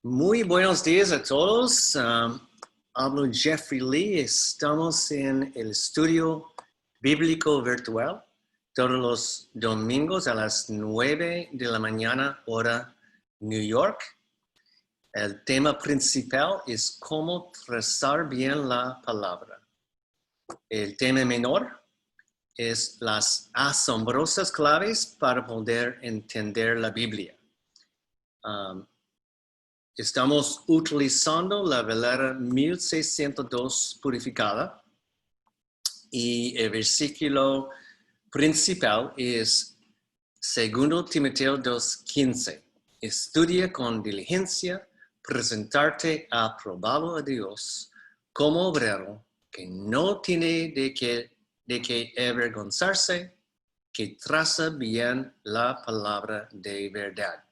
Muy buenos días a todos. Hablo Jeffrey Lee. Estamos en el estudio bíblico virtual todos los domingos a las 9 de la mañana, hora New York. El tema principal es cómo trazar bien la palabra. El tema menor es las asombrosas claves para poder entender la Biblia. Estamos utilizando la Valera 1602 purificada y el versículo principal es 2 Timoteo 2:15. Estudia con diligencia, presentarte aprobado a Dios como obrero que no tiene de qué avergonzarse, que traza bien la palabra de verdad.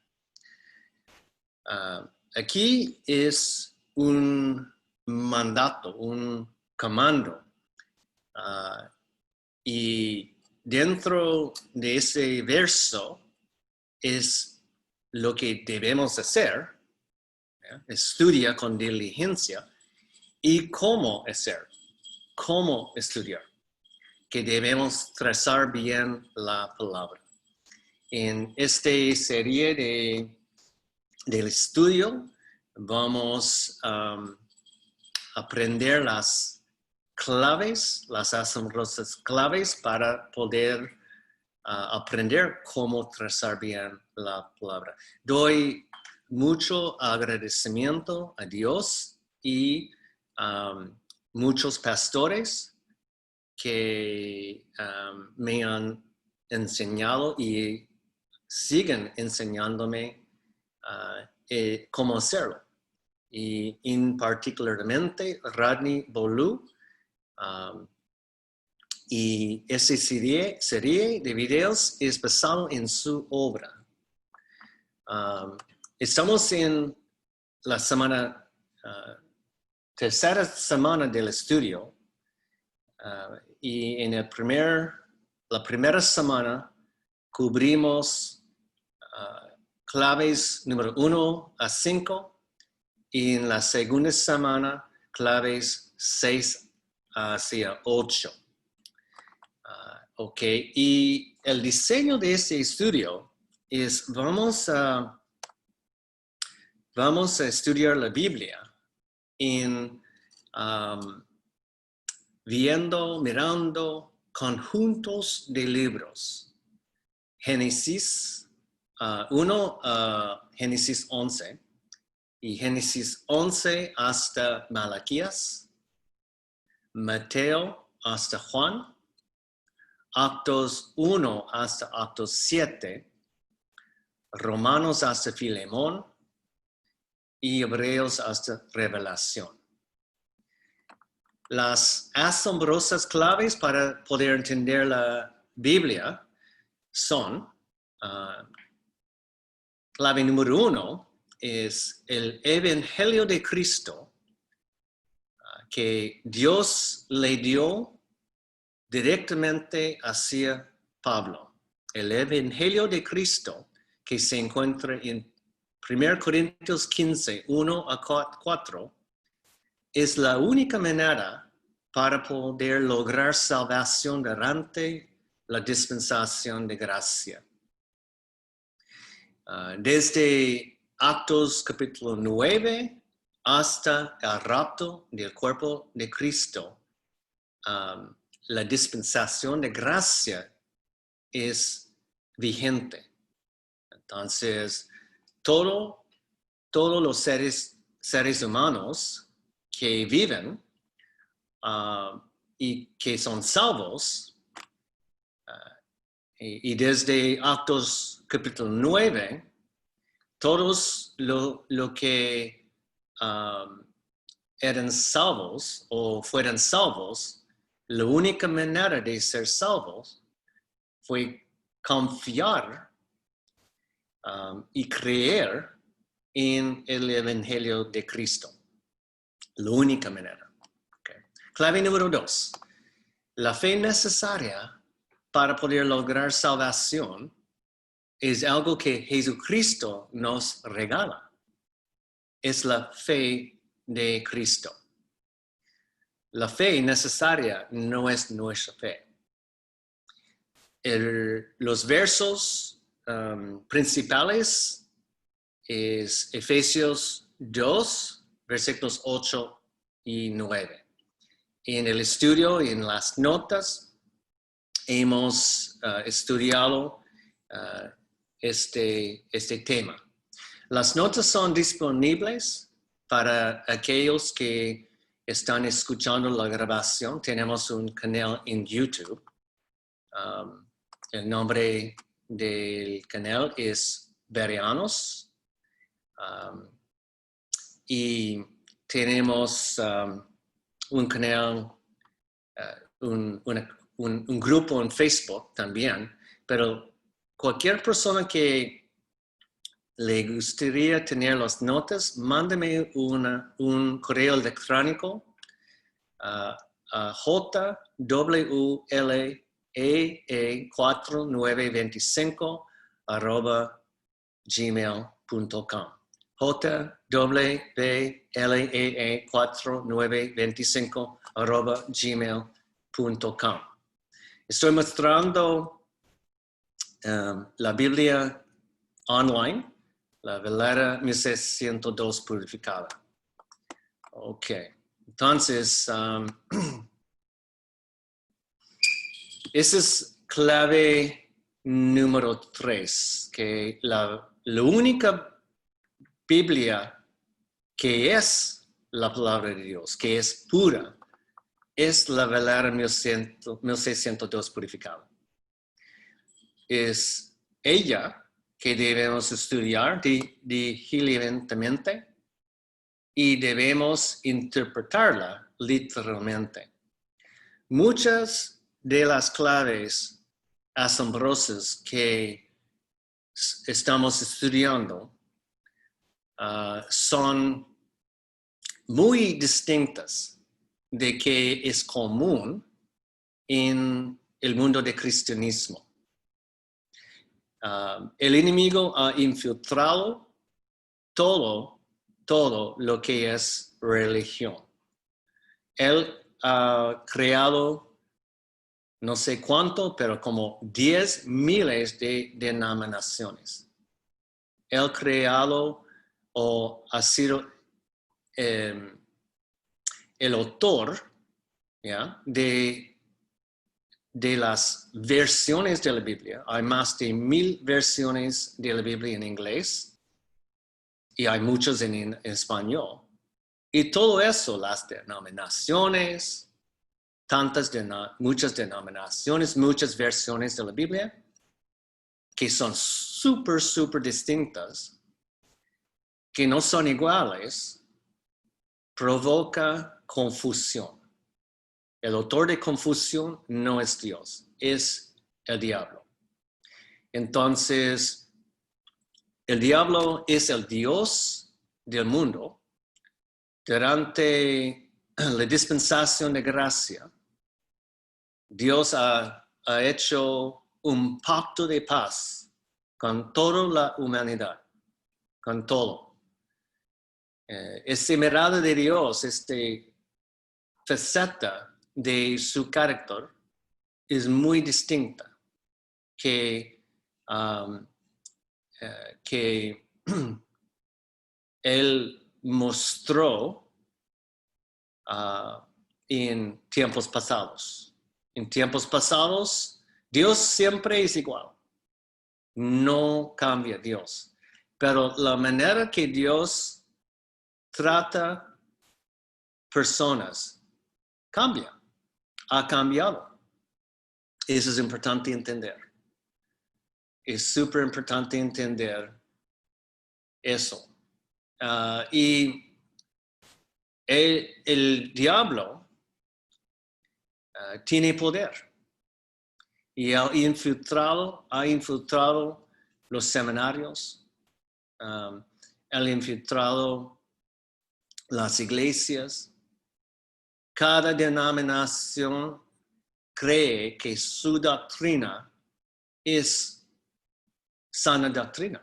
Aquí es un mandato, un comando. Y dentro de ese verso es lo que debemos hacer. Estudia con diligencia. ¿Y cómo hacer? ¿Cómo estudiar? Que debemos trazar bien la palabra. En esta serie del estudio vamos a aprender las claves, las asombrosas claves para poder aprender cómo trazar bien la palabra. Doy mucho agradecimiento a Dios y muchos pastores que me han enseñado y siguen enseñándome cómo hacerlo. Y en particularmente Rodney Bolu. Y esa serie de videos es basado en su obra. Estamos en la tercera semana del estudio. Y en la primera semana cubrimos claves número 1 a 5. Y en la segunda semana, claves 6 hacia 8. Ok, y el diseño de este estudio es, vamos a estudiar la Biblia mirando conjuntos de libros. Génesis 1 a Génesis 11. Y Génesis 11 hasta Malaquías, Mateo hasta Juan, Actos 1 hasta Actos 7, Romanos hasta Filemón y Hebreos hasta Revelación. Las asombrosas claves para poder entender la Biblia son, clave número 1, es el Evangelio de Cristo que Dios le dio directamente hacia Pablo. El Evangelio de Cristo que se encuentra en 1 Corintios 15, 1 a 4, es la única manera para poder lograr salvación durante la dispensación de gracia. Desde Actos capítulo 9 hasta el rapto del cuerpo de Cristo, la dispensación de gracia es vigente. Entonces, todos los seres humanos que viven y que son salvos, y desde Actos capítulo 9, todos lo que eran salvos o fueron salvos, la única manera de ser salvos fue confiar y creer en el Evangelio de Cristo. La única manera. Okay. Clave número 2. La fe necesaria para poder lograr salvación es algo que Jesucristo nos regala. es la fe de Cristo. La fe necesaria no es nuestra fe. Los versos principales es Efesios 2, versículos 8 y 9. En el estudio y en las notas hemos estudiado este tema. Las notas son disponibles para aquellos que están escuchando la grabación. Tenemos un canal en YouTube. El nombre del canal es Bereanos. Y tenemos un canal, un grupo en Facebook también, pero cualquier persona que le gustaría tener las notas, mándeme un correo electrónico a jwlee4925@gmail.com. jwlee4925@gmail.com. Estoy mostrando la Biblia online, la Valera 1602 purificada. Ok, entonces, esa es clave número 3, que la única Biblia que es la palabra de Dios, que es pura, es la Valera 1602 purificada. Es ella que debemos estudiar diligentemente y debemos interpretarla literalmente. Muchas de las claves asombrosas que estamos estudiando son muy distintas de que es común en el mundo del cristianismo. El enemigo ha infiltrado todo lo que es religión. Él ha creado, no sé cuánto, pero como 10 miles de denominaciones. Él ha creado o ha sido el autor, ¿ya?, de las versiones de la Biblia. Hay más de 1000 versiones de la Biblia en inglés y hay muchas en español. Y todo eso, las denominaciones, muchas denominaciones, muchas versiones de la Biblia, que son súper distintas, que no son iguales, provoca confusión. El autor de confusión no es Dios, es el diablo. Entonces, el diablo es el Dios del mundo. Durante la dispensación de gracia, Dios ha hecho un pacto de paz con toda la humanidad, con todo. Esta mirada de Dios, esta faceta de su carácter es muy distinta que él mostró en tiempos pasados. En tiempos pasados, Dios siempre es igual. No cambia Dios. Pero la manera que Dios trata personas cambia. Ha cambiado. Eso es importante entender. Es súper importante entender eso. Y el diablo tiene poder. Y ha infiltrado los seminarios, ha infiltrado las iglesias. Cada denominación cree que su doctrina es sana doctrina.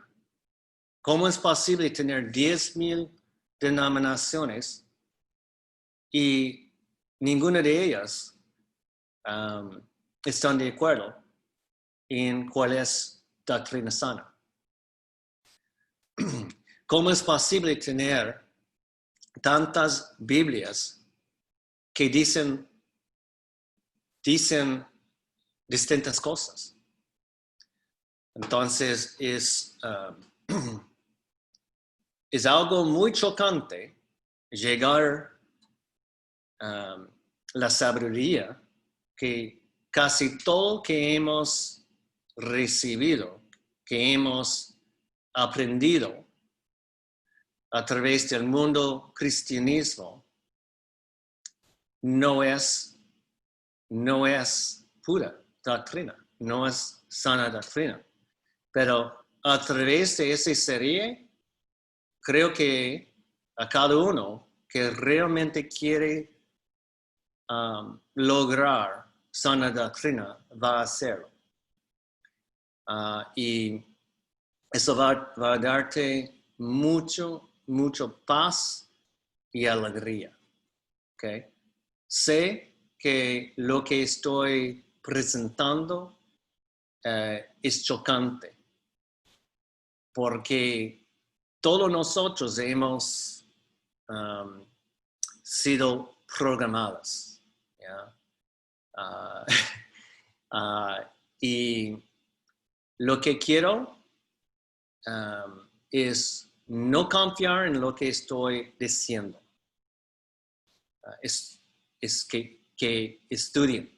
¿Cómo es posible tener 10,000 denominaciones y ninguna de ellas están de acuerdo en cuál es doctrina sana. ¿Cómo es posible tener tantas Biblias que dicen distintas cosas? Entonces es algo muy chocante llegar a la sabiduría que casi todo que hemos recibido, que hemos aprendido a través del mundo cristianismo, no es pura doctrina, no es sana doctrina. Pero a través de esa serie, creo que a cada uno que realmente quiere lograr sana doctrina va a hacerlo. Y eso va a darte mucho paz y alegría. ¿Okay? Sé que lo que estoy presentando es chocante, porque todos nosotros hemos sido programados. ¿Ya? Y lo que quiero es no confiar en lo que estoy diciendo. Es que estudien,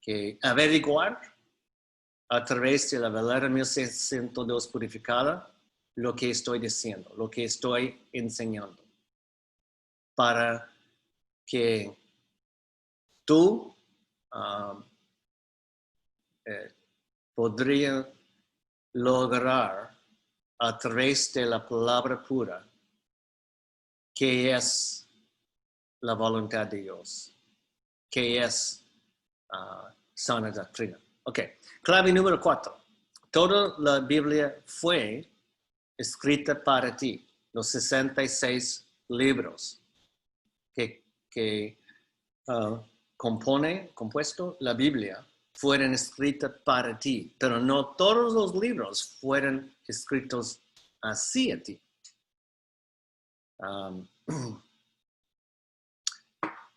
que averiguar a través de la Valera 1602 purificada lo que estoy diciendo, lo que estoy enseñando, para que tú podrías lograr a través de la palabra pura que es la voluntad de Dios, que es sana doctrina. Ok, clave número 4. Toda la Biblia fue escrita para ti. Los 66 libros que compuesto la Biblia fueron escritas para ti, pero no todos los libros fueron escritos así a ti.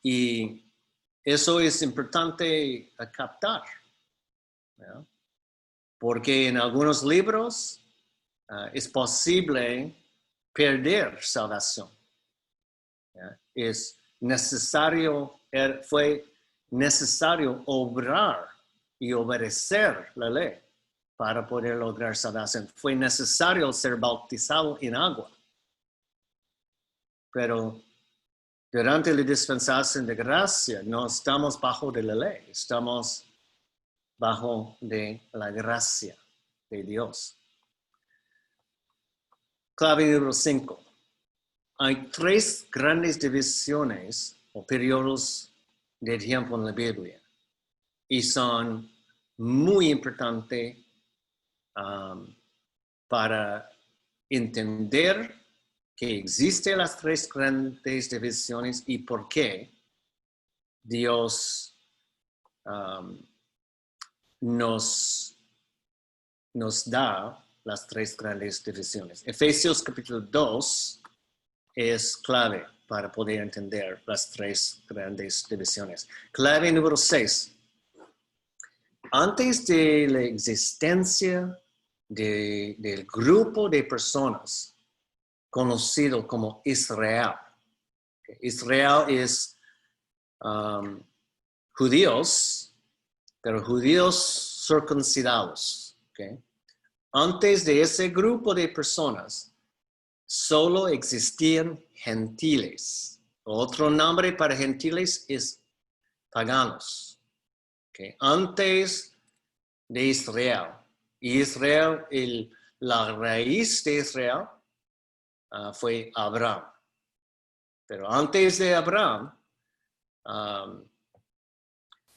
Y eso es importante a captar, ¿no? Porque en algunos libros es posible perder salvación. ¿Ya? Fue necesario obrar y obedecer la ley para poder lograr salvación. Fue necesario ser bautizado en agua. Pero durante la dispensación de gracia no estamos bajo de la ley, estamos bajo de la gracia de Dios. Clave número 5. Hay 3 grandes divisiones o periodos de tiempo en la Biblia y son muy importantes para entender que existen las 3 grandes divisiones y por qué Dios nos da las 3 grandes divisiones. Efesios capítulo 2 es clave para poder entender las 3 grandes divisiones. Clave número 6. Antes de la existencia del grupo de personas conocido como Israel. Israel es judíos, pero judíos circuncidados. ¿Okay? Antes de ese grupo de personas, solo existían gentiles. Otro nombre para gentiles es paganos. ¿Okay? Antes de Israel. La raíz de Israel fue Abraham. Pero antes de Abraham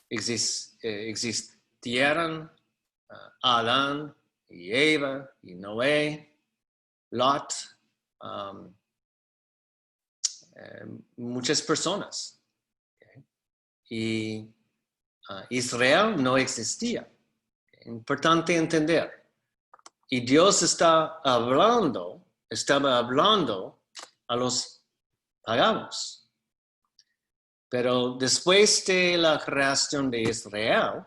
existieron Adán y Eva y Noé Lot, muchas personas. Okay. Y Israel no existía. Importante entender. Y Dios estaba hablando a los paganos. Pero después de la creación de Israel,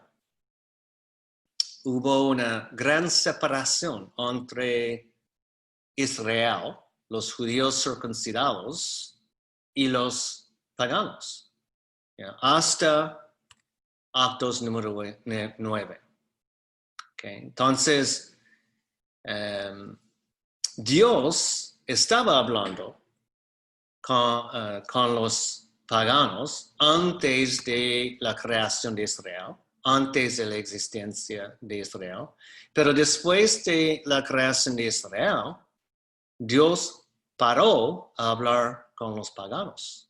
hubo una gran separación entre Israel, los judíos circuncidados, y los paganos, hasta Actos número 9. Okay. Entonces, Dios estaba hablando con los paganos antes de la creación de Israel, antes de la existencia de Israel, pero después de la creación de Israel, Dios paró a hablar con los paganos.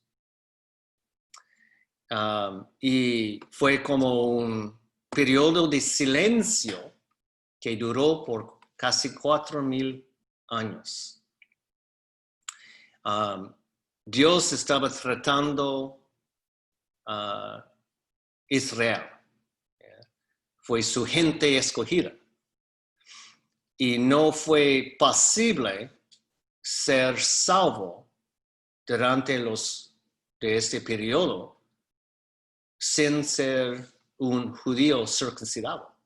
Y fue como un periodo de silencio que duró por casi 4,000 años. Dios estaba tratando a Israel. Fue su gente escogida. Y no fue posible ser salvo durante de este periodo sin ser un judío circuncidado.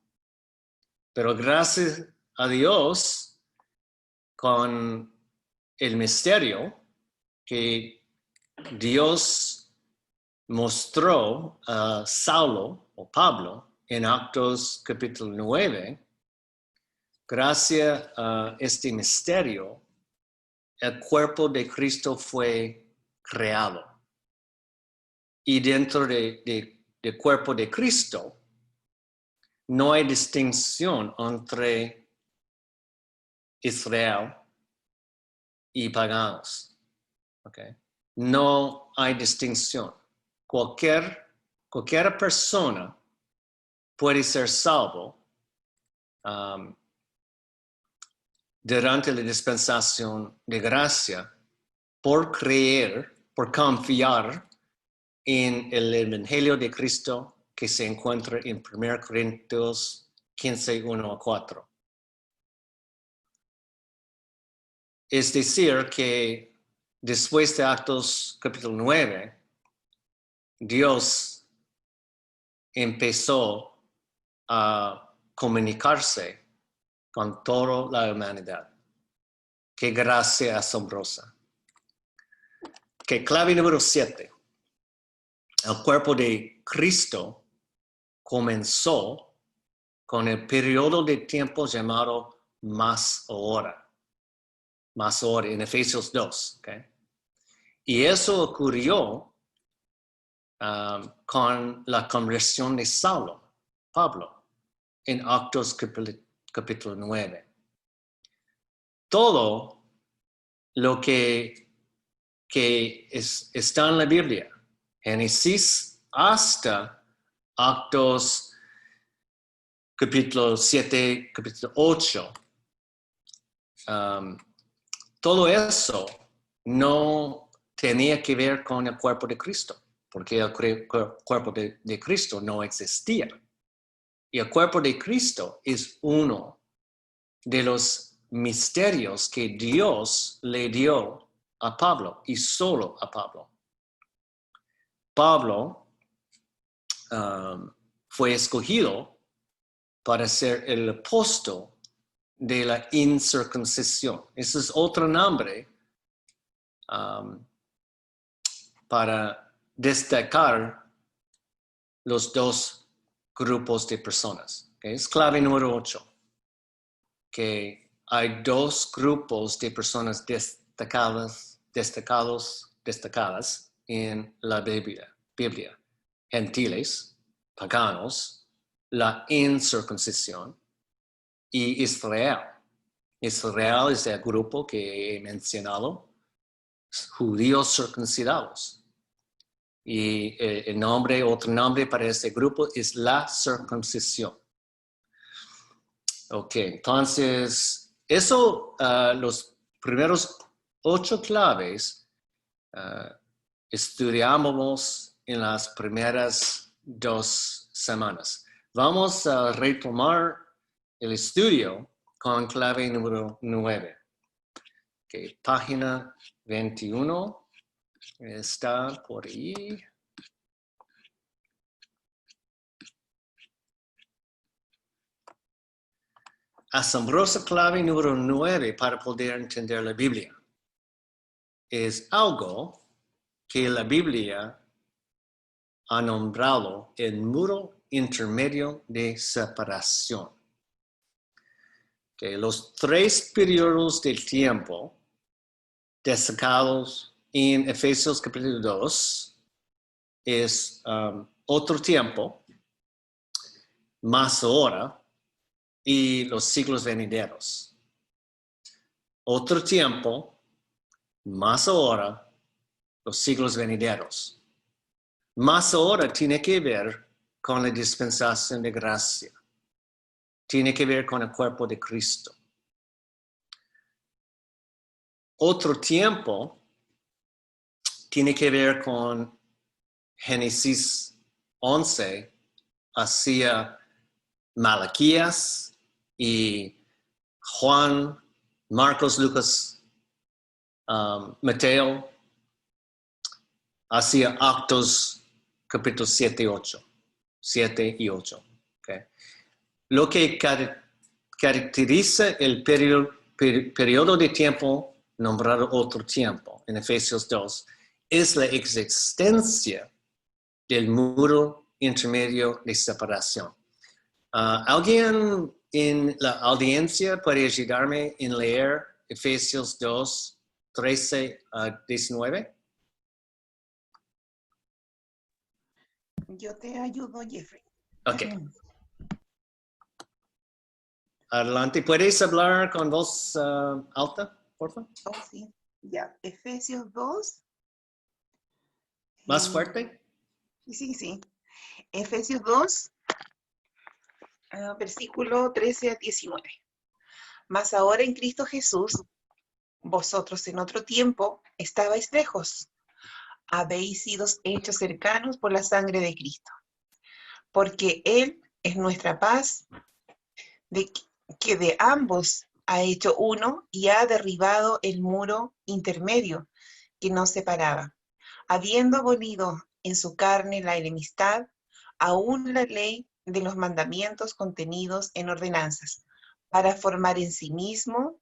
Pero gracias a Dios, con el misterio que Dios mostró a Saulo o Pablo en Actos capítulo 9, gracias a este misterio, el cuerpo de Cristo fue creado. Y dentro del cuerpo de Cristo, no hay distinción entre Israel y paganos. Okay. No hay distinción. Cualquier persona puede ser salvo durante la dispensación de gracia por creer, por confiar en el Evangelio de Cristo que se encuentra en 1 Corintios 15, 1-4. Es decir, que después de Actos capítulo 9, Dios empezó a comunicarse con toda la humanidad. Qué gracia asombrosa. Que clave número 7. El cuerpo de Cristo comenzó con el periodo de tiempo llamado más ahora en Efesios 2. Okay? Y eso ocurrió con la conversión de Pablo, en Actos capítulo 9. Todo lo que está en la Biblia, Génesis hasta Actos capítulo 7, capítulo 8, todo eso no tenía que ver con el cuerpo de Cristo, porque el cuerpo de Cristo no existía. Y el cuerpo de Cristo es uno de los misterios que Dios le dio a Pablo y solo a Pablo. Pablo fue escogido para ser el apóstol de la incircuncisión. Ese es otro nombre para destacar los dos grupos de personas. ¿Okay? Es clave número 8. Que hay dos grupos de personas destacadas en la Biblia. Gentiles, paganos, la incircuncisión y Israel. Israel es el grupo que he mencionado, judíos circuncidados. Y otro nombre para este grupo es la circuncisión. Ok, entonces, eso, los primeros 8 claves estudiamos en las primeras 2 semanas. Vamos a retomar el estudio con clave número 9. Okay, página 21 está por ahí. Asombrosa clave número 9 para poder entender la Biblia. Es algo que la Biblia ha nombrado el muro intermedio de separación. Okay, los 3 periodos del tiempo destacados en Efesios capítulo 2 es otro tiempo, más ahora, y los siglos venideros. Otro tiempo, más ahora, los siglos venideros. Más ahora tiene que ver con la dispensación de gracia. Tiene que ver con el cuerpo de Cristo. Otro tiempo tiene que ver con Génesis 11 hacia Malaquías y Juan, Marcos, Lucas, Mateo, hacia Actos capítulos 7 y 8. 7 y 8. Okay. Lo que caracteriza el periodo de tiempo nombrado otro tiempo en Efesios 2 es la existencia del muro intermedio de separación. ¿Alguien en la audiencia puede ayudarme en leer Efesios 2, 13 a 19? Yo te ayudo, Jeffrey. Ok. Adelante. ¿Puedes hablar con voz alta, por favor? Oh, sí. Ya. Efesios 2. ¿Más fuerte? Sí. Efesios 2, versículo 13 a 19. Mas ahora en Cristo Jesús, vosotros en otro tiempo estabais lejos, habéis sido hechos cercanos por la sangre de Cristo, porque Él es nuestra paz, que de ambos ha hecho uno y ha derribado el muro intermedio que nos separaba, habiendo abolido en su carne la enemistad, aún la ley de los mandamientos contenidos en ordenanzas, para formar en sí mismo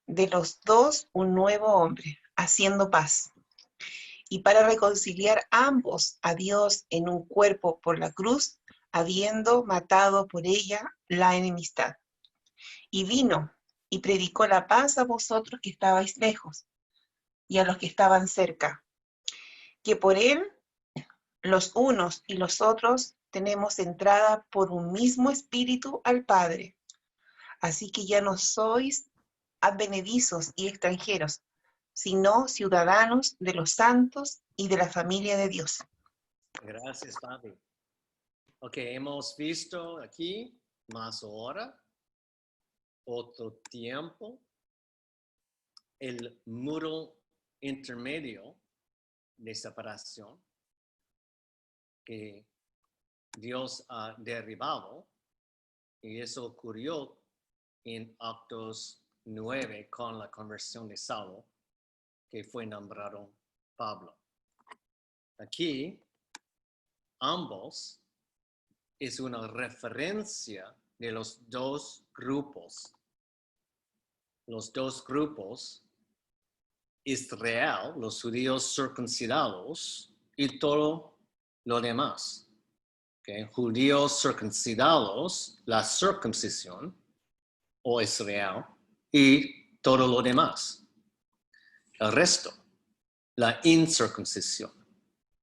de los dos un nuevo hombre, haciendo paz, y para reconciliar ambos a Dios en un cuerpo por la cruz, habiendo matado por ella la enemistad. Y vino y predicó la paz a vosotros que estabais lejos, y a los que estaban cerca, que por él los unos y los otros tenemos entrada por un mismo espíritu al Padre. Así que ya no sois advenedizos y extranjeros, sino ciudadanos de los santos y de la familia de Dios. Gracias, Fabi. Ok, hemos visto aquí más ahora, otro tiempo, el muro intermedio de separación que Dios ha derribado, y eso ocurrió en Actos 9 con la conversión de Saulo, que fue nombrado Pablo. Aquí, ambos es una referencia de los 2 grupos. Los 2 grupos, Israel, los judíos circuncidados y todo lo demás. Okay. Judíos circuncidados, la circuncisión, o Israel, y todo lo demás. El resto, la incircuncisión,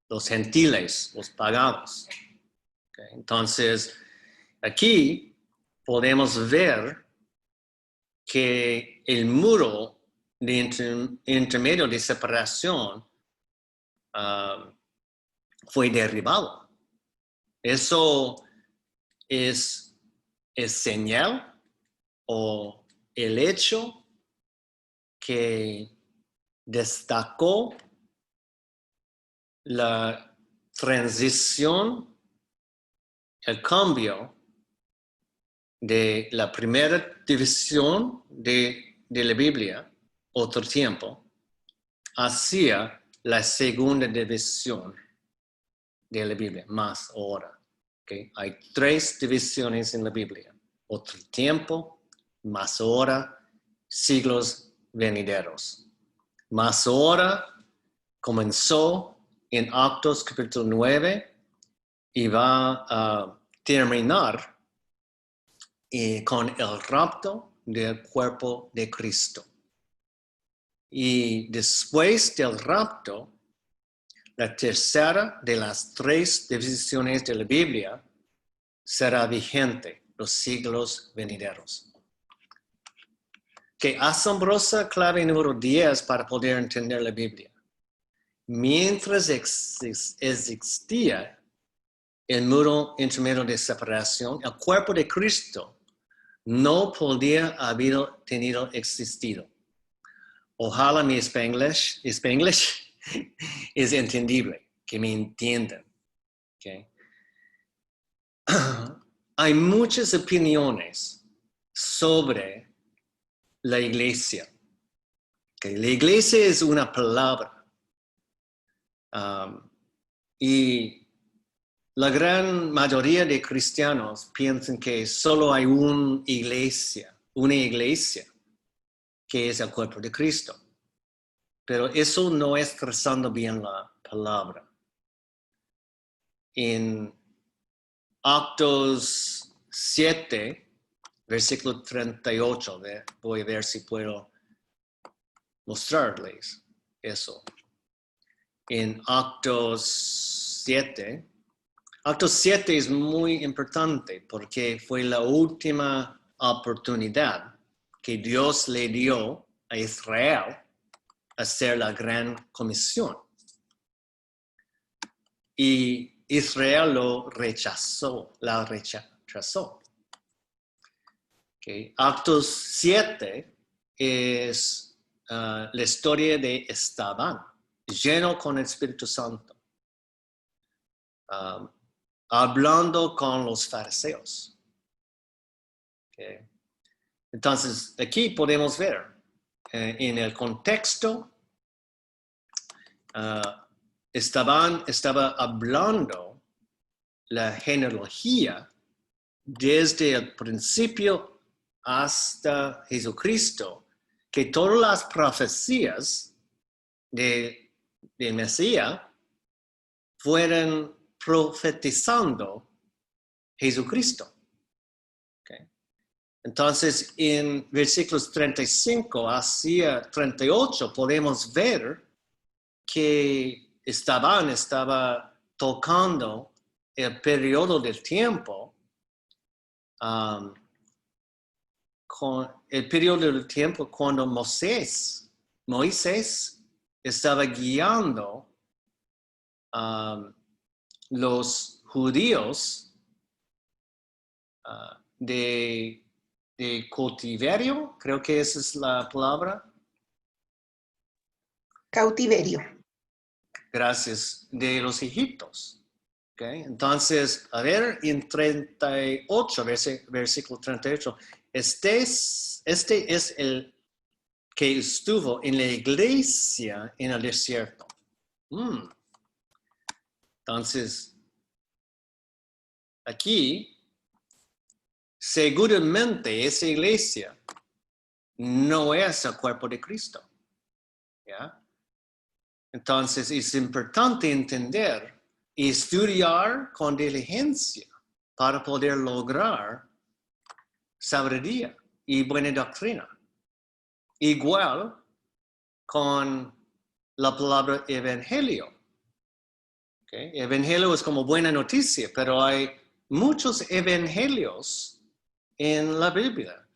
los gentiles, los paganos. Okay. Entonces, aquí podemos ver que el muro de intermedio de separación fue derribado. Eso es señal o el hecho que destacó la transición, el cambio de la primera división de la Biblia, otro tiempo, hacia la segunda división de la Biblia, más ahora. ¿Okay? Hay 3 divisiones en la Biblia: otro tiempo, más ahora, siglos venideros. Más ahora comenzó en Actos capítulo 9 y va a terminar con el rapto del cuerpo de Cristo. Y después del rapto, la tercera de las 3 divisiones de la Biblia será vigente los siglos venideros. Qué asombrosa clave número 10 para poder entender la Biblia. Mientras existía el muro intermedio de separación, el cuerpo de Cristo no podía haber tenido existido. Ojalá mi Spanglish es entendible, que me entiendan. Okay. Hay muchas opiniones sobre la iglesia. Okay. La iglesia es una palabra. Y la gran mayoría de cristianos piensan que solo hay una iglesia, que es el cuerpo de Cristo. Pero eso no es expresando bien la palabra. En Actos 7, versículo 38, voy a ver si puedo mostrarles eso. En Actos 7 es muy importante porque fue la última oportunidad que Dios le dio a Israel hacer la gran comisión. Y Israel la rechazó. Okay. Actos 7 es la historia de Esteban, lleno con el Espíritu Santo, hablando con los fariseos. Okay. Entonces, aquí podemos ver en el contexto, Esteban estaba hablando la genealogía desde el principio hasta Jesucristo, que todas las profecías de Mesías fueron profetizando Jesucristo. Okay. Entonces, en versículos 35 hacia 38 podemos ver que Esteban estaba tocando el periodo del tiempo, con el periodo del tiempo cuando Moisés estaba guiando los judíos de cautiverio, creo que esa es la palabra. Cautiverio. Gracias, de los egipcios. Okay. Entonces, a ver, en 38, versículo 38, este es el que estuvo en la iglesia en el desierto. Entonces, aquí, seguramente esa iglesia no es el cuerpo de Cristo. ¿Ya? Entonces, es importante entender y estudiar con diligencia para poder lograr sabiduría y buena doctrina. Igual con la palabra evangelio. Okay. Evangelio es como buena noticia, pero hay muchos evangelios en la Biblia.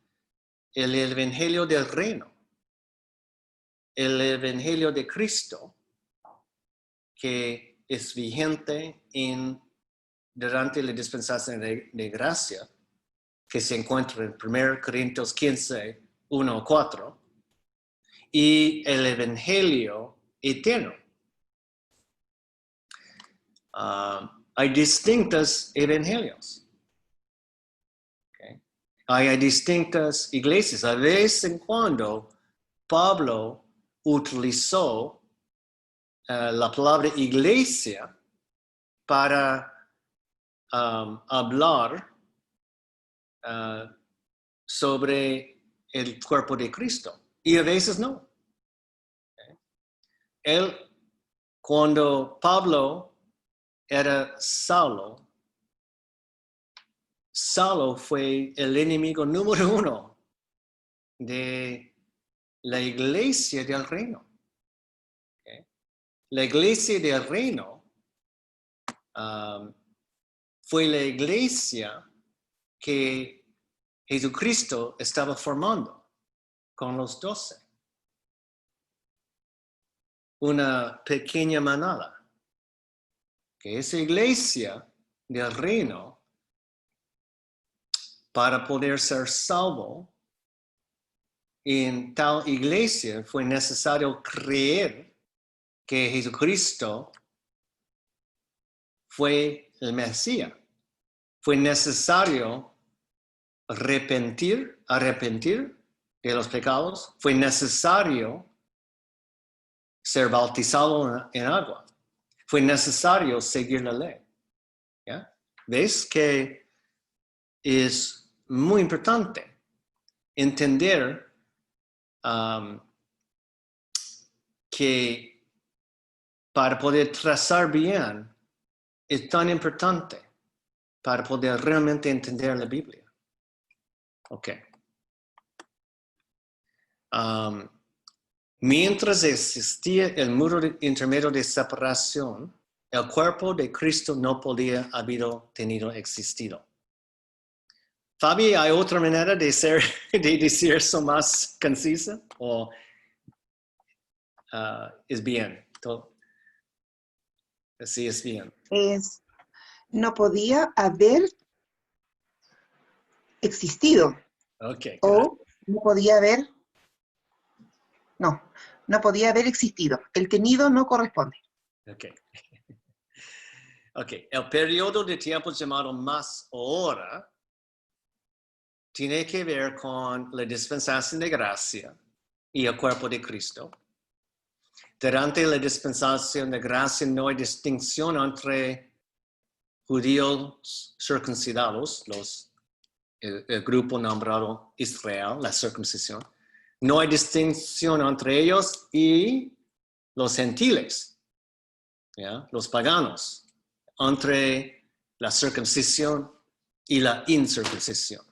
El evangelio del reino, el evangelio de Cristo, que es vigente durante la dispensación de gracia, que se encuentra en 1 Corintios 15, 1-4, y el Evangelio eterno. Hay distintos evangelios. Okay. Hay distintas iglesias. A vez en cuando Pablo utilizó la palabra iglesia para hablar sobre el cuerpo de Cristo. Y a veces no. Cuando Pablo era Saulo fue el enemigo número 1 de la iglesia del reino. Okay. La iglesia del reino fue la iglesia que Jesucristo estaba formando con los 12. Una pequeña manada. Que esa iglesia del reino, para poder ser salvo, en tal iglesia fue necesario creer que Jesucristo fue el Mesías. Fue necesario arrepentir de los pecados. Fue necesario ser bautizado en agua. Fue necesario seguir la ley. ¿Ya? ¿Ves que es muy importante entender que para poder trazar bien es tan importante para poder realmente entender la Biblia? Ok. Mientras existía el muro intermedio de separación, el cuerpo de Cristo no podía haber existido. Fabi, ¿hay otra manera de decir eso más concisa? ¿O es bien? Así es bien. No podía haber existido. Okay, o no podía haber, no podía haber existido. El tenido no corresponde. Okay. Okay. El periodo de tiempo llamado más ahora tiene que ver con la dispensación de gracia y el cuerpo de Cristo. Durante la dispensación de gracia no hay distinción entre judíos circuncidados, el grupo nombrado Israel, la circuncisión. No hay distinción entre ellos y los gentiles, ¿ya? Los paganos, entre la circuncisión y la incircuncisión.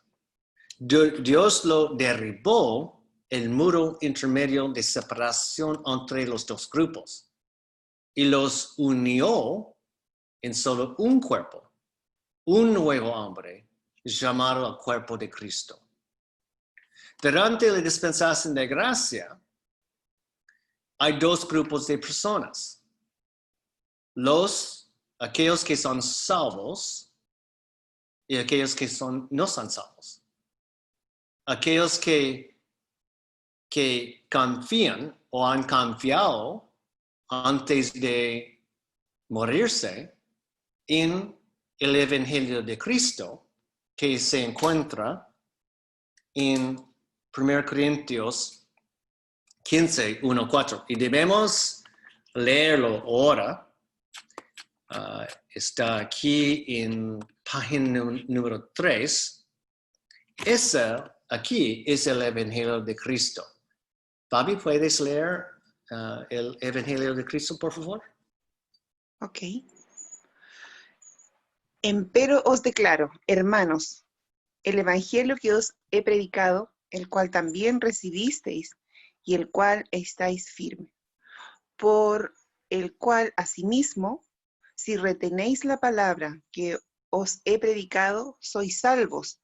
Dios lo derribó, el muro intermedio de separación entre los dos grupos, y los unió en solo un cuerpo, un nuevo hombre, llamado el cuerpo de Cristo. Durante la dispensación de gracia, hay dos grupos de personas. Aquellos que son salvos y aquellos que no son salvos. Aquellos que confían o han confiado antes de morirse en el Evangelio de Cristo, que se encuentra en 1 Corintios 15, 1, 4. Y debemos leerlo ahora. Está aquí en página número 3. Aquí es el Evangelio de Cristo. Fabi, ¿puedes leer el Evangelio de Cristo, por favor? Ok. Empero os declaro, hermanos, el Evangelio que os he predicado, el cual también recibisteis, y el cual estáis firme, por el cual asimismo, si retenéis la palabra que os he predicado, sois salvos,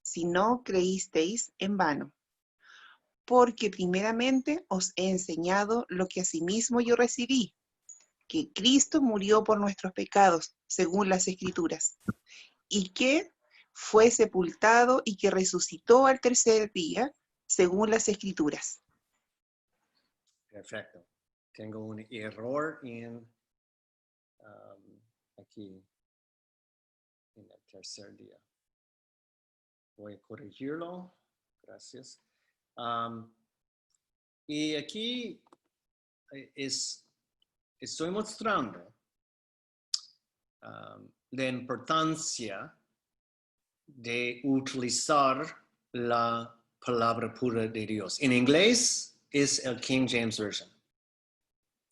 si no creísteis en vano. Porque primeramente os he enseñado lo que asimismo yo recibí, que Cristo murió por nuestros pecados, según las Escrituras, y que fue sepultado y que resucitó al tercer día, según las Escrituras. Perfecto. Tengo un error aquí en el tercer día. Voy a corregirlo. Gracias. Y aquí estoy mostrando la importancia de utilizar la palabra pura de Dios. En inglés es el King James Version.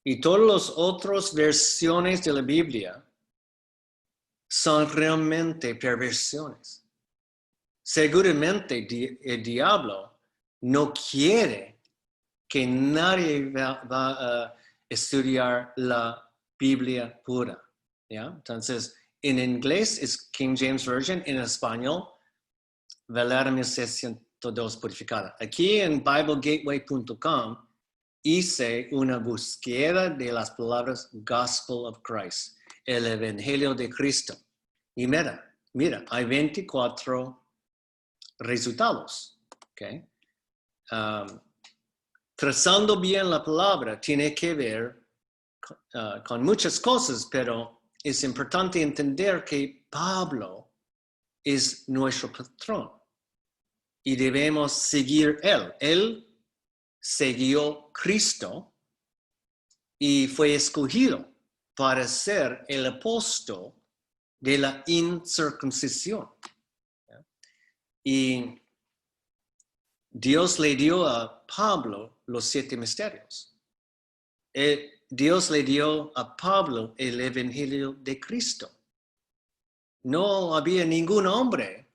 Y todas las otras versiones de la Biblia son realmente perversiones. Seguramente el diablo no quiere que nadie va a estudiar la Biblia pura. ¿Ya? Entonces, en inglés es King James Version, en español, Valera 1602 purificada. Aquí en BibleGateway.com hice una búsqueda de las palabras Gospel of Christ, el Evangelio de Cristo. Y mira, hay 24 resultados. ¿Okay? Trazando bien la palabra tiene que ver con muchas cosas, pero es importante entender que Pablo es nuestro patrón y debemos seguir él. Él siguió Cristo y fue escogido para ser el apóstol de la incircuncisión. Y Dios le dio a Pablo los 7 misterios. Dios le dio a Pablo el Evangelio de Cristo. No había ningún hombre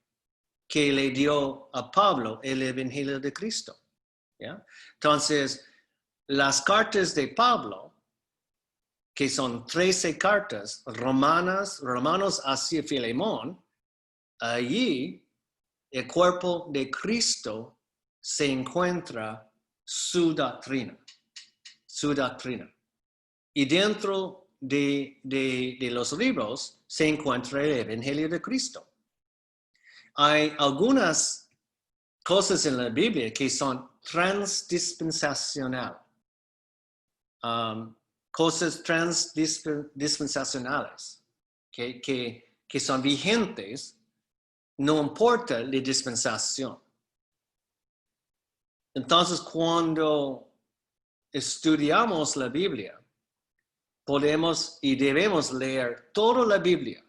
que le dio a Pablo el Evangelio de Cristo. ¿Ya? Entonces, las cartas de Pablo, que son 13 cartas, Romanos hacia Filemón, allí el cuerpo de Cristo se encuentra su doctrina. Y dentro de los libros se encuentra el Evangelio de Cristo. Hay algunas cosas en la Biblia que son transdispensacionales. Cosas transdispensacionales que son vigentes, no importa la dispensación. Entonces, cuando estudiamos la Biblia, podemos y debemos leer toda la Biblia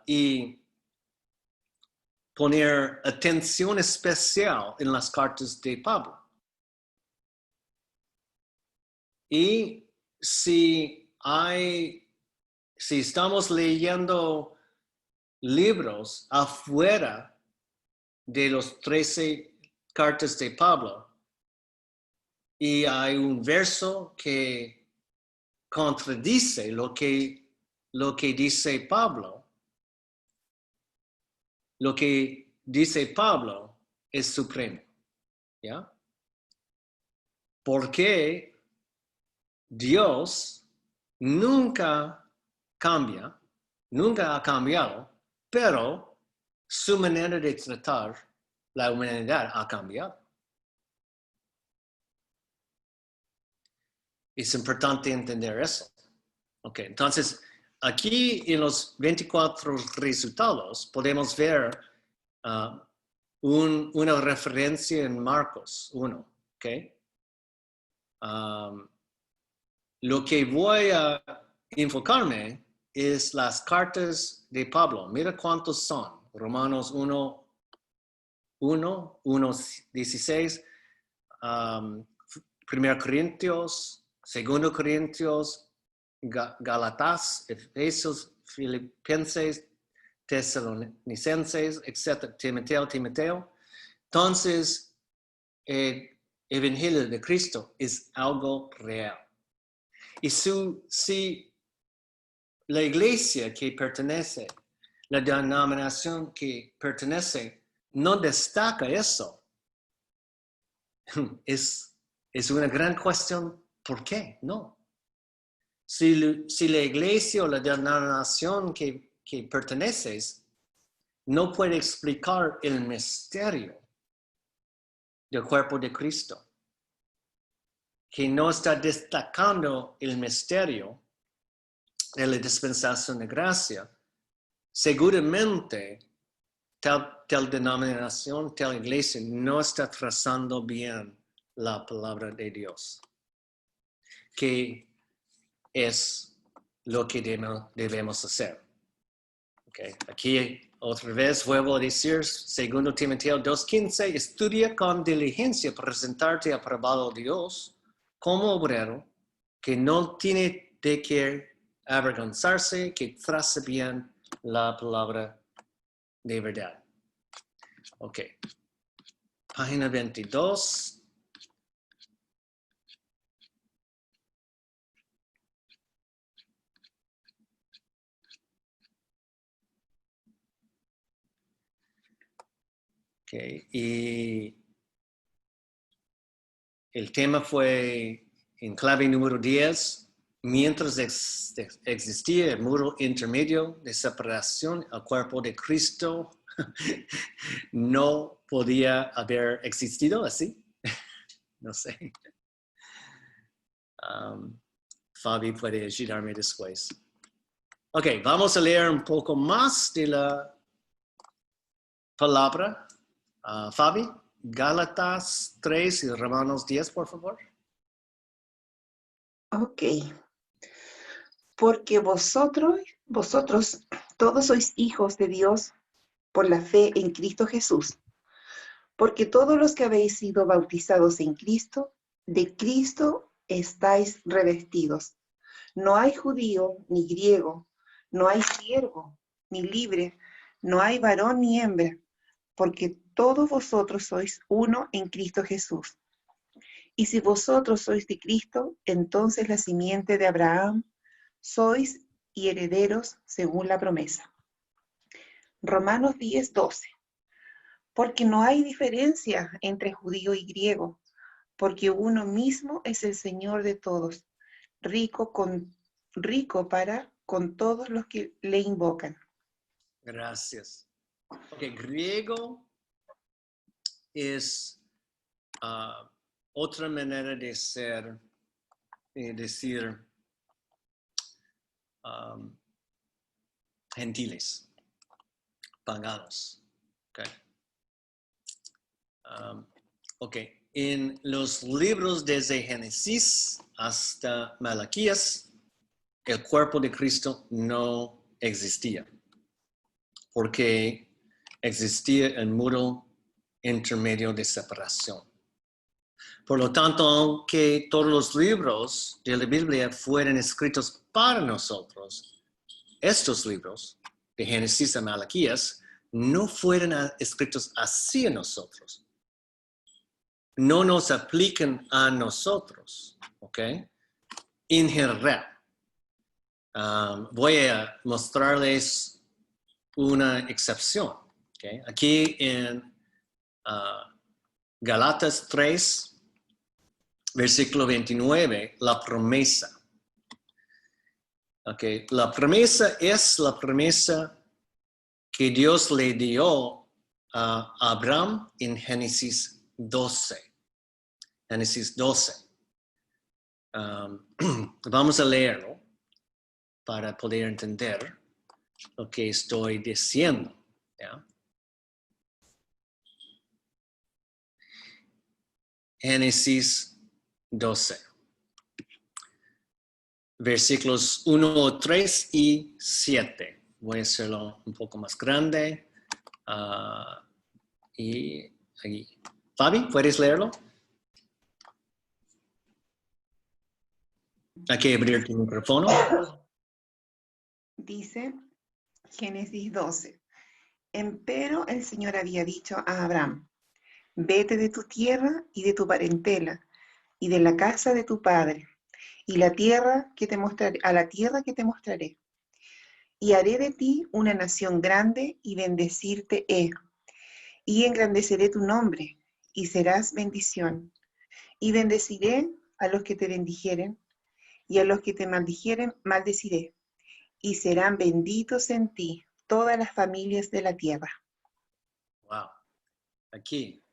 y poner atención especial en las cartas de Pablo. Y si estamos leyendo libros afuera de los 13 cartas de Pablo y hay un verso que contradice lo que dice Pablo, lo que dice Pablo es supremo. ¿Ya? Porque Dios nunca cambia, nunca ha cambiado, pero su manera de tratar la humanidad ha cambiado. Es importante entender eso. Okay, entonces, aquí en los 24 resultados podemos ver una referencia en Marcos 1. Okay? Lo que voy a enfocarme es las cartas de Pablo. Mira cuántos son. Romanos 1, 16, 1 Corintios, 2 Corintios, Gálatas, Efesios, Filipenses, Tesalonicenses, etc. Timoteo. Entonces, el Evangelio de Cristo es algo real. Y si la iglesia que pertenece, la denominación que pertenece, no destaca eso, es una gran cuestión. ¿Por qué? No. Si la iglesia o la denominación que perteneces no puede explicar el misterio del cuerpo de Cristo, que no está destacando el misterio de la dispensación de gracia, seguramente tal denominación, tal iglesia no está trazando bien la palabra de Dios, que es lo que debemos hacer. Okay. Aquí otra vez vuelvo a decir, 2 Timoteo 2:15, estudia con diligencia presentarte aprobado a Dios como obrero que no tiene de qué avergonzarse, que trace bien la palabra de verdad. Ok. Página 22. Okay. Y el tema fue en clave número 10. Mientras existía el muro intermedio de separación, el cuerpo de Cristo no podía haber existido así. No sé. Fabi puede ayudarme después. Ok, vamos a leer un poco más de la palabra. Fabi, Gálatas 3 y Romanos 10, por favor. Ok. Porque vosotros todos sois hijos de Dios por la fe en Cristo Jesús. Porque todos los que habéis sido bautizados en Cristo, de Cristo estáis revestidos. No hay judío ni griego, no hay siervo ni libre, no hay varón ni hembra, porque todos vosotros sois uno en Cristo Jesús. Y si vosotros sois de Cristo, entonces la simiente de Abraham sois y herederos según la promesa. Romanos 10:12. Porque no hay diferencia entre judío y griego, porque uno mismo es el Señor de todos, rico para con todos los que le invocan. Gracias. Ok, griego es otra manera de decir gentiles, paganos. Okay. Ok, en los libros desde Génesis hasta Malaquías, el cuerpo de Cristo no existía, porque existía el muro intermedio de separación. Por lo tanto, aunque todos los libros de la Biblia fueran escritos para nosotros, estos libros, de Génesis a Malaquías, no fueron escritos hacia nosotros. No nos aplican a nosotros, ¿ok? En general. Voy a mostrarles una excepción, ¿ok? Aquí en Galatas 3, versículo 29, la promesa. Okay. La promesa es la promesa que Dios le dio a Abraham en Génesis 12. Génesis 12. Vamos a leerlo para poder entender lo que estoy diciendo. ¿Ya? Génesis 12. Versículos 1, 3 y 7. Voy a hacerlo un poco más grande. Y aquí. Fabi, ¿puedes leerlo? Hay que abrir tu micrófono. Dice Génesis 12. Empero el Señor había dicho a Abraham, vete de tu tierra y de tu parentela y de la casa de tu padre y a la tierra que te mostraré. Y haré de ti una nación grande y bendecirte he. Y engrandeceré tu nombre y serás bendición. Y bendeciré a los que te bendijeren y a los que te maldijeren maldeciré. Y serán benditos en ti todas las familias de la tierra. Wow. Aquí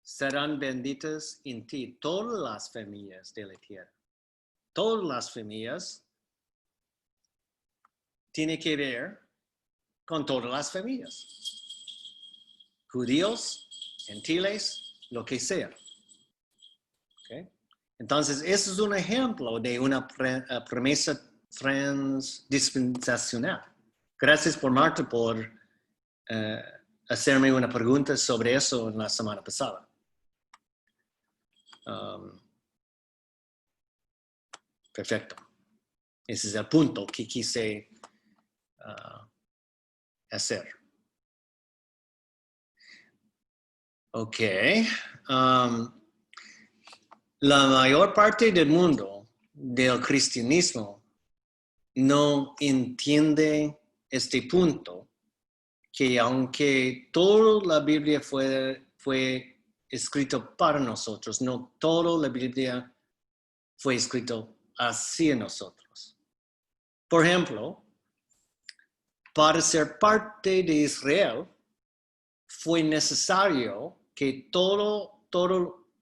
serán benditas en ti todas las familias de la tierra. Todas las familias tienen que ver con todas las familias. Judíos, gentiles, lo que sea. ¿Okay? Entonces, eso es un ejemplo de una promesa transdispensacional. Gracias por Marta por hacerme una pregunta sobre eso en la semana pasada. Perfecto. Ese es el punto que quise hacer. Ok. La mayor parte del mundo del cristianismo no entiende este punto, que aunque toda la Biblia fue escrito para nosotros, no toda la Biblia fue escrito hacia nosotros. Por ejemplo, para ser parte de Israel, fue necesario que todos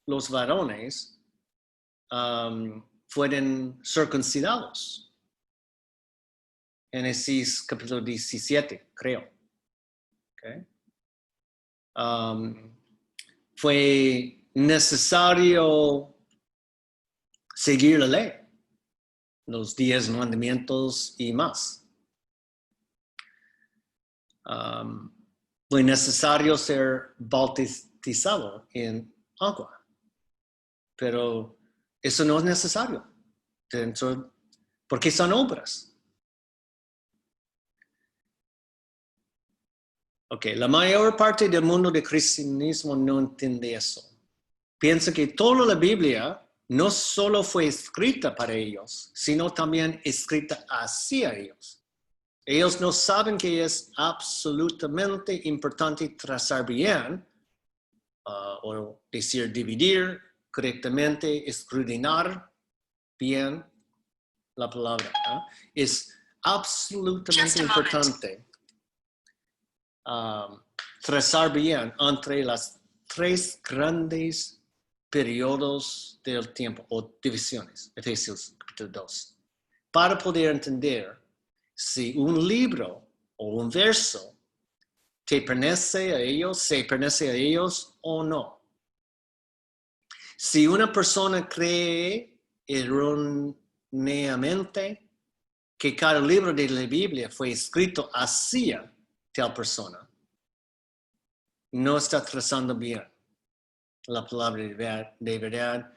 los varones fueran circuncidados. Génesis capítulo 17, creo. Okay. Fue necesario seguir la ley, los 10 mandamientos y más. Fue necesario ser bautizado en agua, pero eso no es necesario porque son obras. Ok, la mayor parte del mundo del cristianismo no entiende eso. Piensa que toda la Biblia no solo fue escrita para ellos, sino también escrita hacia ellos. Ellos no saben que es absolutamente importante trazar bien, o decir dividir correctamente, escudriñar bien la palabra. Es absolutamente importante trazar bien entre las 3 grandes periodos del tiempo o divisiones, Efesios capítulo 2, para poder entender si un libro o un verso se pertenece a ellos o no. Si una persona cree erróneamente que cada libro de la Biblia fue escrito hacia tal persona, no está trazando bien la palabra de verdad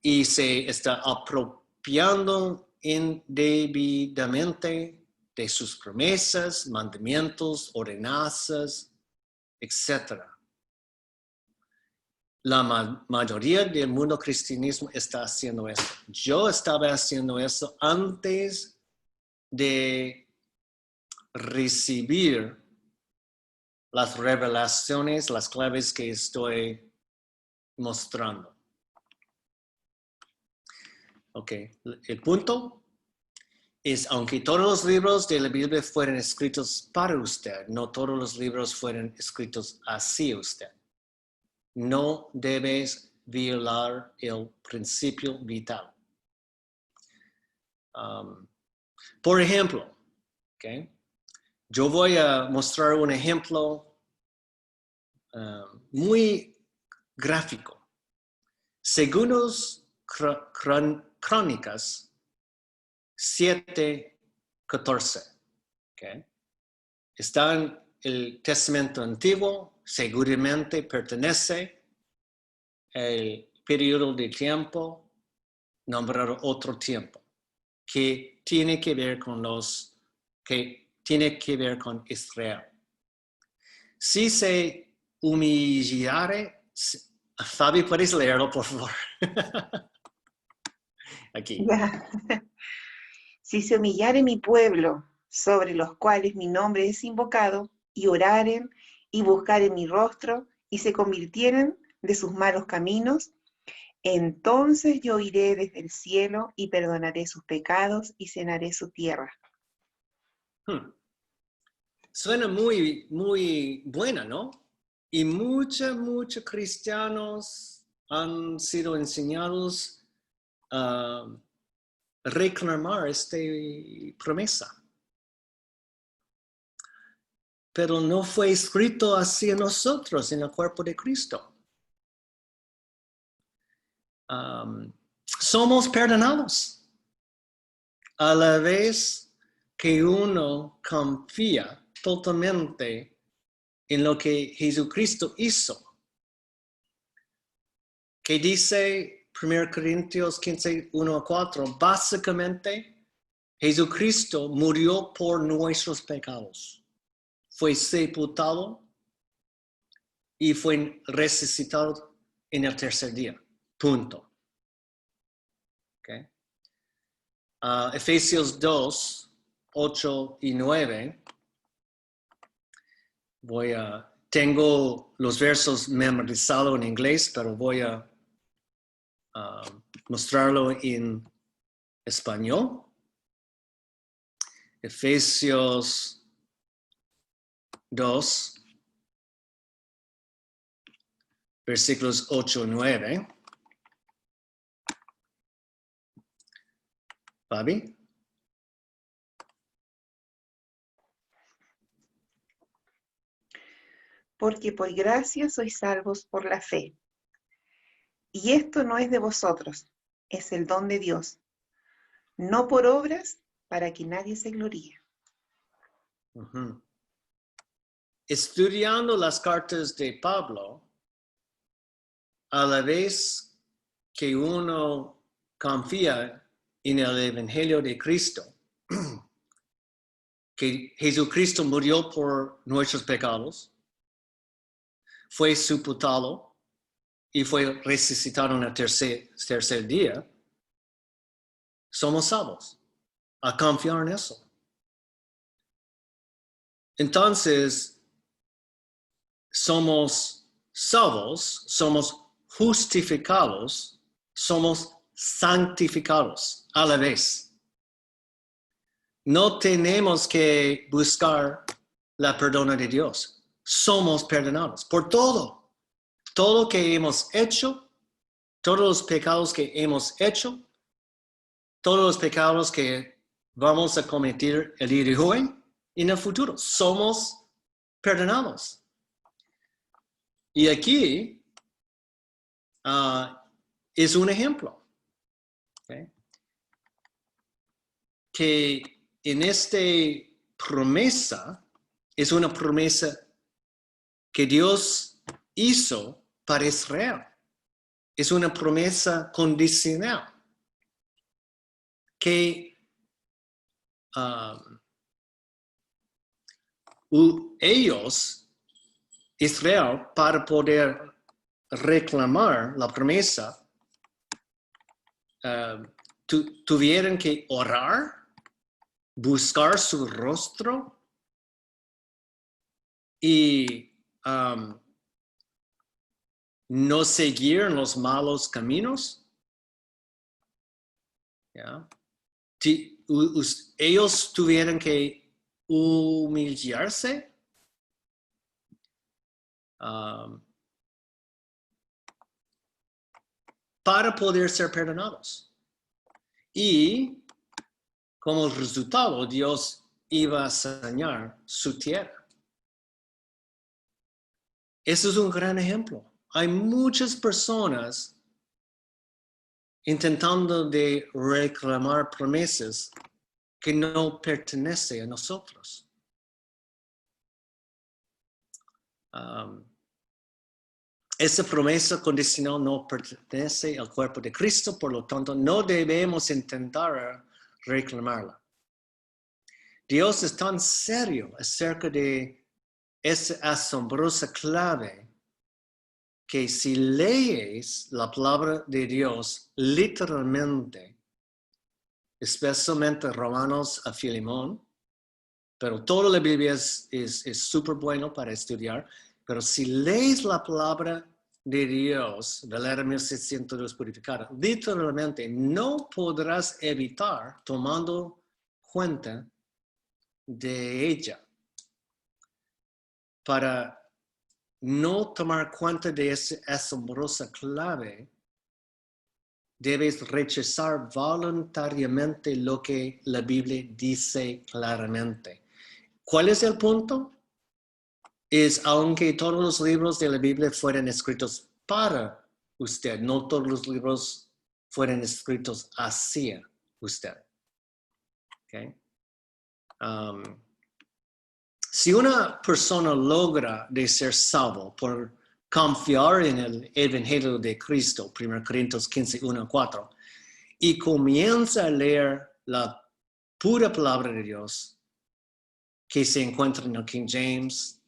y se está apropiando indebidamente de sus promesas, mandamientos, ordenanzas, etc. La mayoría del mundo cristianismo está haciendo eso. Yo estaba haciendo eso antes de recibir las revelaciones, las claves que estoy mostrando. Ok, el punto es, aunque todos los libros de la Biblia fueran escritos para usted, no todos los libros fueron escritos hacia usted. No debes violar el principio vital. Por ejemplo, okay, yo voy a mostrar un ejemplo muy gráfico. Según los Crónicas 7:14, okay, está en el Testamento Antiguo, seguramente pertenece al periodo de tiempo nombrado otro tiempo, que tiene que ver con Israel. Si se humillare, Fabi, ¿puedes leerlo, por favor? Aquí. Si se humillare mi pueblo, sobre los cuales mi nombre es invocado, y oraren, y buscaren mi rostro, y se convirtieren de sus malos caminos, entonces yo iré desde el cielo, y perdonaré sus pecados, y sanaré su tierra. Suena muy, muy buena, ¿no? Y muchos cristianos han sido enseñados a reclamar esta promesa. Pero no fue escrito así en nosotros, en el cuerpo de Cristo. Somos perdonados a la vez que uno confía totalmente en lo que Jesucristo hizo. Que dice 1 Corintios 15, 1-4, básicamente Jesucristo murió por nuestros pecados. Fue sepultado y fue resucitado en el tercer día. Punto. Okay. Efesios 2, 8 y 9. Tengo los versos memorizados en inglés, pero voy a mostrarlo en español. Efesios 2, versículos 8 y 9. Fabi. Porque por gracia sois salvos por la fe. Y esto no es de vosotros, es el don de Dios, no por obras, para que nadie se gloríe. Uh-huh. Estudiando las cartas de Pablo, a la vez que uno confía en el Evangelio de Cristo, que Jesucristo murió por nuestros pecados, fue sepultado y fue resucitado en el tercer día, somos salvos. A confiar en eso. Entonces, somos salvos, somos justificados, somos santificados a la vez. No tenemos que buscar la perdona de Dios. Somos perdonados por todo. Todo lo que hemos hecho, todos los pecados que hemos hecho, todos los pecados que vamos a cometer el día de hoy y en el futuro. Somos perdonados. Y aquí es un ejemplo. ¿Okay? Que en esta promesa es una promesa que Dios hizo para Israel. Es una promesa condicional. Que ellos, Israel, para poder reclamar la promesa, tuvieron que orar, buscar su rostro y no seguir los malos caminos. ¿Ya? Ellos tuvieron que humillarse. Para poder ser perdonados. Y como resultado, Dios iba a sanar su tierra. Eso es un gran ejemplo. Hay muchas personas intentando de reclamar promesas que no pertenecen a nosotros. Esa promesa condicional no pertenece al cuerpo de Cristo, por lo tanto, no debemos intentar reclamarla. Dios es tan serio acerca de esa asombrosa clave que si lees la palabra de Dios literalmente, especialmente Romanos a Filemón, pero toda la Biblia es súper bueno para estudiar, pero si lees la palabra de Dios, de la era 1602 purificada, literalmente no podrás evitar tomando cuenta de ella para no tomar cuenta de esa asombrosa clave, debes rechazar voluntariamente lo que la Biblia dice claramente. ¿Cuál es el punto? Es aunque todos los libros de la Biblia fueran escritos para usted, no todos los libros fueran escritos hacia usted. Okay? Si una persona logra de ser salvo por confiar en el Evangelio de Cristo, 1 Corintios 15, 1 a 4, y comienza a leer la pura palabra de Dios que se encuentra en el King James,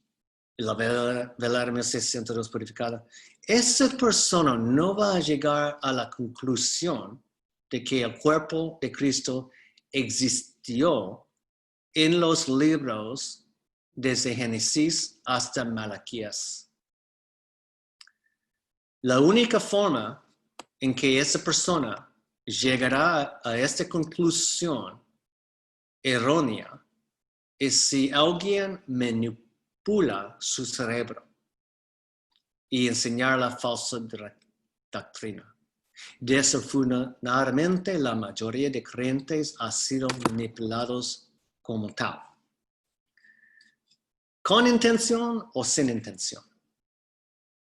y la Velada 1602 purificada, esa persona no va a llegar a la conclusión de que el cuerpo de Cristo existió en los libros desde Génesis hasta Malaquías. La única forma en que esa persona llegará a esta conclusión errónea es si alguien manipula su cerebro y enseñar la falsa doctrina. Desafortunadamente, la mayoría de creyentes han sido manipulados como tal. ¿Con intención o sin intención?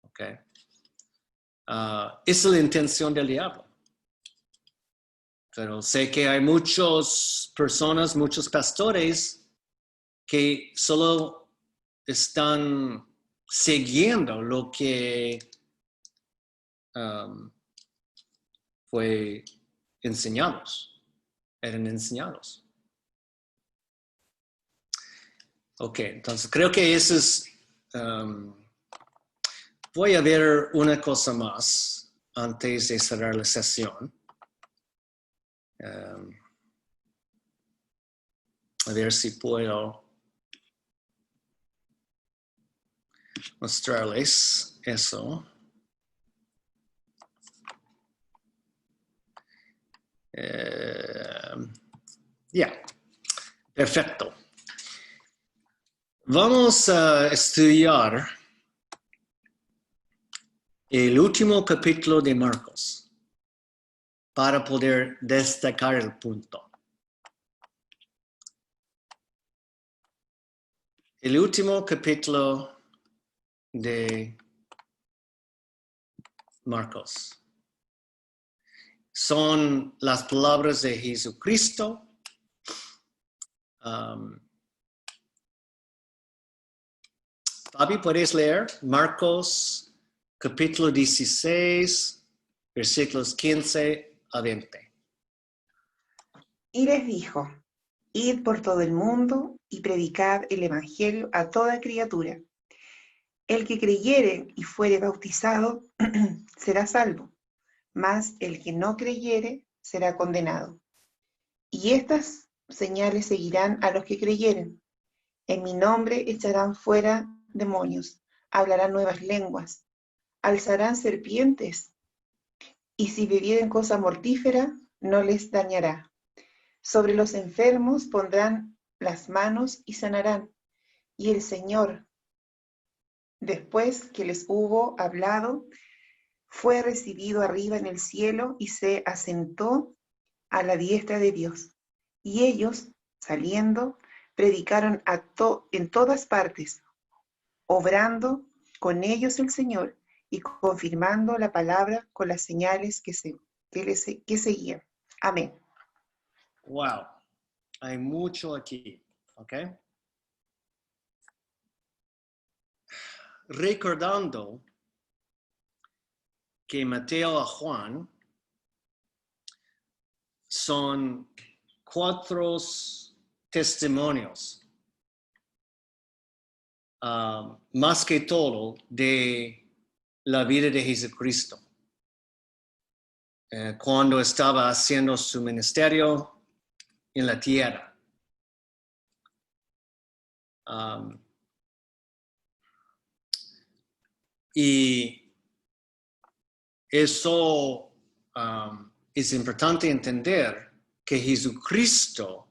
Okay. Esa es la intención del diablo. Pero sé que hay muchas personas, muchos pastores que solo están siguiendo lo que fue eran enseñados. Ok, entonces creo que eso es... voy a ver una cosa más antes de cerrar la sesión. A ver si puedo mostrarles eso. Perfecto. Vamos a estudiar el último capítulo de Marcos para poder destacar el punto. El último capítulo de Marcos son las palabras de Jesucristo. Fabi, ¿puedes leer? Marcos capítulo 16, versículos 15 a 20. Y les dijo: id por todo el mundo y predicad el evangelio a toda criatura. El que creyere y fuere bautizado será salvo, mas el que no creyere será condenado. Y estas señales seguirán a los que creyeren. En mi nombre echarán fuera demonios, hablarán nuevas lenguas, alzarán serpientes, y si bebieren cosa mortífera, no les dañará. Sobre los enfermos pondrán las manos y sanarán. Y el Señor, después que les hubo hablado, fue recibido arriba en el cielo y se asentó a la diestra de Dios. Y ellos, saliendo, predicaron en todas partes, obrando con ellos el Señor y confirmando la palabra con las señales que seguían. Amén. Wow, hay mucho aquí, ¿ok? Recordando que Mateo a Juan son 4 testimonios, más que todo, de la vida de Jesucristo. Cuando estaba haciendo su ministerio en la tierra. Y eso es importante entender que Jesucristo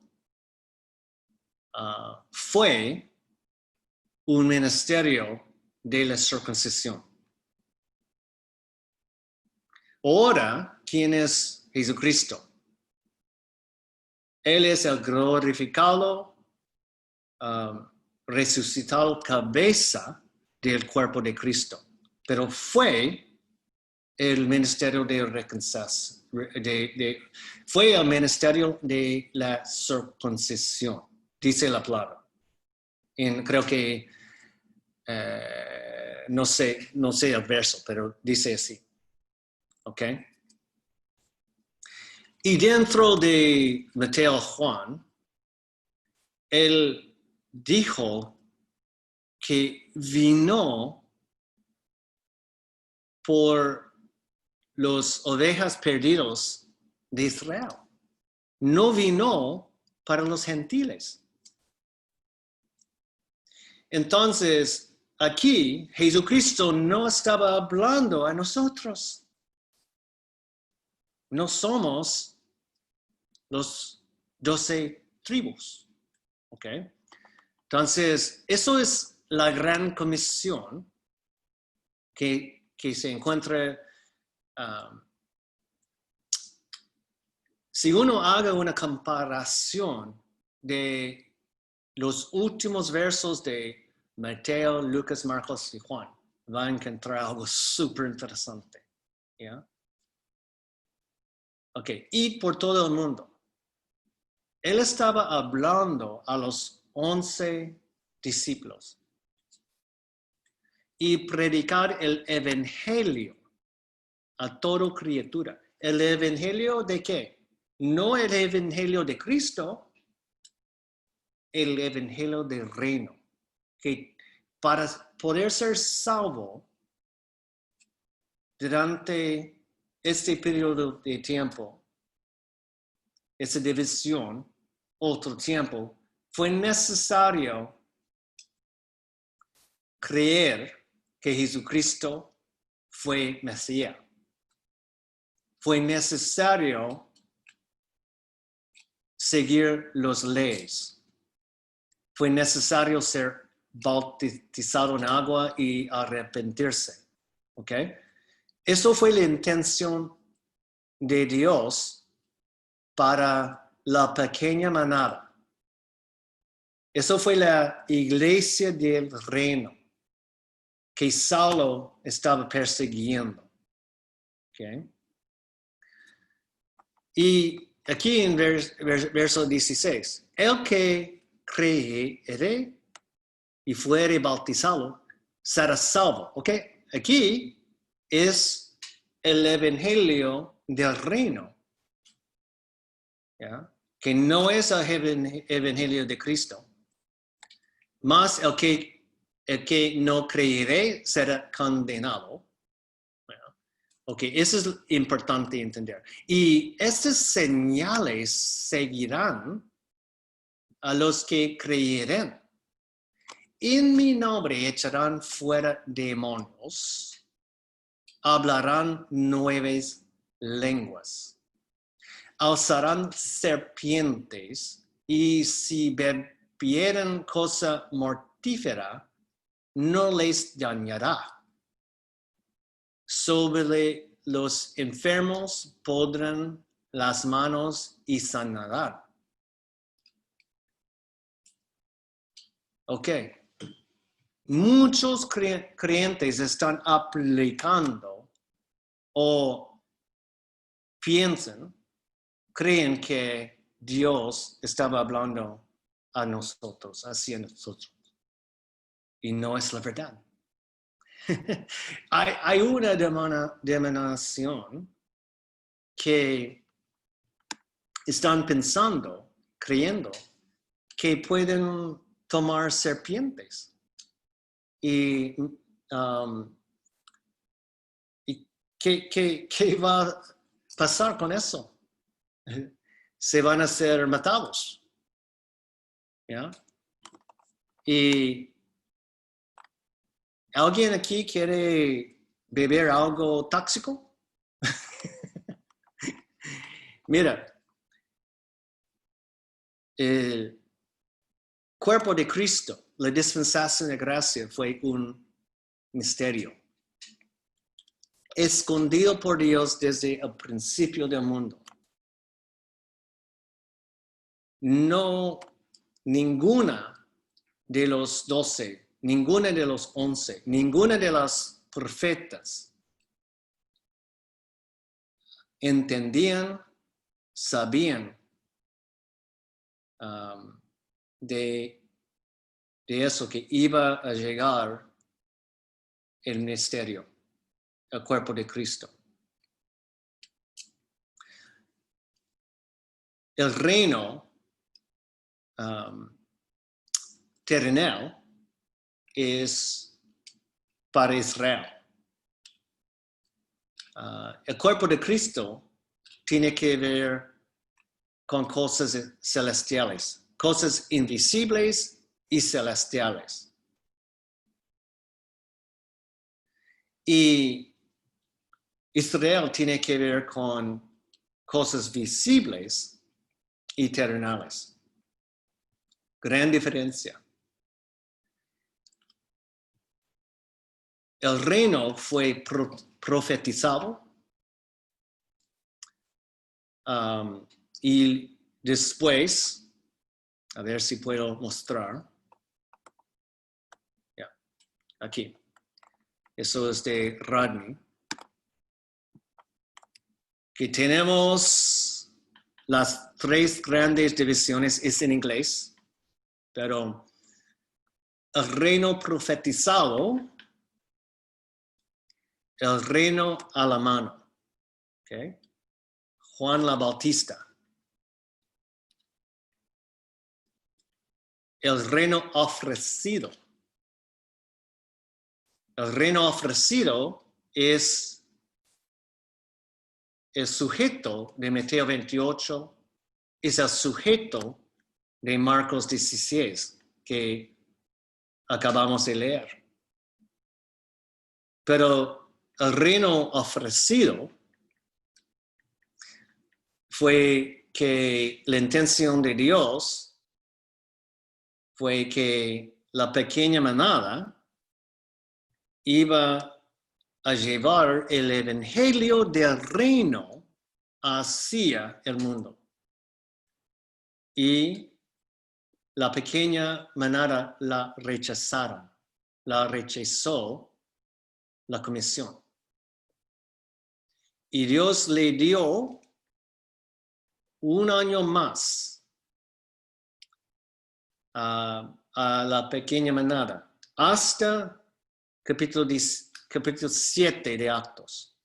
fue un ministerio de la circuncisión. Ahora, ¿quién es Jesucristo? Él es el glorificado, resucitado cabeza del cuerpo de Cristo, pero fue el ministerio de reconciliación, fue el ministerio de la circuncisión, dice la palabra. Creo que, no sé el verso, pero dice así. ¿Ok? Y dentro de Mateo Juan, él dijo que vino por los ovejas perdidos de Israel. No vino para los gentiles. Entonces, aquí Jesucristo no estaba hablando a nosotros. No somos los 12 tribus. ¿Ok? Entonces, eso es la gran comisión que se encuentra. Si uno haga una comparación de los últimos versos de Mateo, Lucas, Marcos y Juan, va a encontrar algo súper interesante. ¿Ya? Ok, y por todo el mundo. Él estaba hablando a los 11 discípulos y predicar el evangelio a toda criatura. ¿El evangelio de qué? No el evangelio de Cristo, el evangelio del reino. Que para poder ser salvo durante este periodo de tiempo, esa división, otro tiempo, fue necesario creer que Jesucristo fue Mesías. Fue necesario seguir las leyes. Fue necesario ser bautizado en agua y arrepentirse. ¿Ok? Eso fue la intención de Dios para la pequeña manada. Eso fue la iglesia del reino que Saulo estaba persiguiendo. ¿Okay? Y aquí en verso 16, el que creyere y fuere bautizado será salvo. ¿Ok? Aquí es el evangelio del reino. ¿Ya? Que no es el evangelio de Cristo. Más el que no creerá será condenado. Bueno, ok, eso es importante entender. Y estas señales seguirán a los que creerán. En mi nombre echarán fuera demonios, hablarán nuevas lenguas, alzarán serpientes, y si bebieren cosa mortífera, no les dañará. Sobre los enfermos pondrán las manos y sanarán. Ok. Muchos creyentes están aplicando o creen que Dios estaba hablando a nosotros, hacia nosotros. Y no es la verdad. Hay una denominación que están pensando, creyendo, que pueden tomar serpientes. ¿Y qué va a pasar con eso? Se van a ser matados. ¿Ya? Y ¿alguien aquí quiere beber algo tóxico? Mira, el cuerpo de Cristo, la dispensación de gracia, fue un misterio, escondido por Dios desde el principio del mundo. No, ninguna de los 12, ninguna de los 11, ninguna de las profetas entendían, sabían de eso, que iba a llegar el misterio, el cuerpo de Cristo. El reino terrenal es para Israel. El cuerpo de Cristo tiene que ver con cosas celestiales, cosas invisibles y celestiales. Y Israel tiene que ver con cosas visibles y terrenales. Gran diferencia. El reino fue profetizado y después, a ver si puedo mostrar. Aquí. Eso es de Rodney. Que tenemos las 3 grandes divisiones, es en inglés, pero el reino profetizado, el reino a la mano. Okay. Juan la Bautista. El reino ofrecido. El reino ofrecido es el sujeto de Mateo 28, es el sujeto de Marcos 16, que acabamos de leer. Pero el reino ofrecido fue que la intención de Dios fue que la pequeña manada iba a llevar el evangelio del reino hacia el mundo. Y la pequeña manada la rechazaron, la rechazó la comisión. Y Dios le dio 1 año más a la pequeña manada, hasta capítulo 7 de Actos,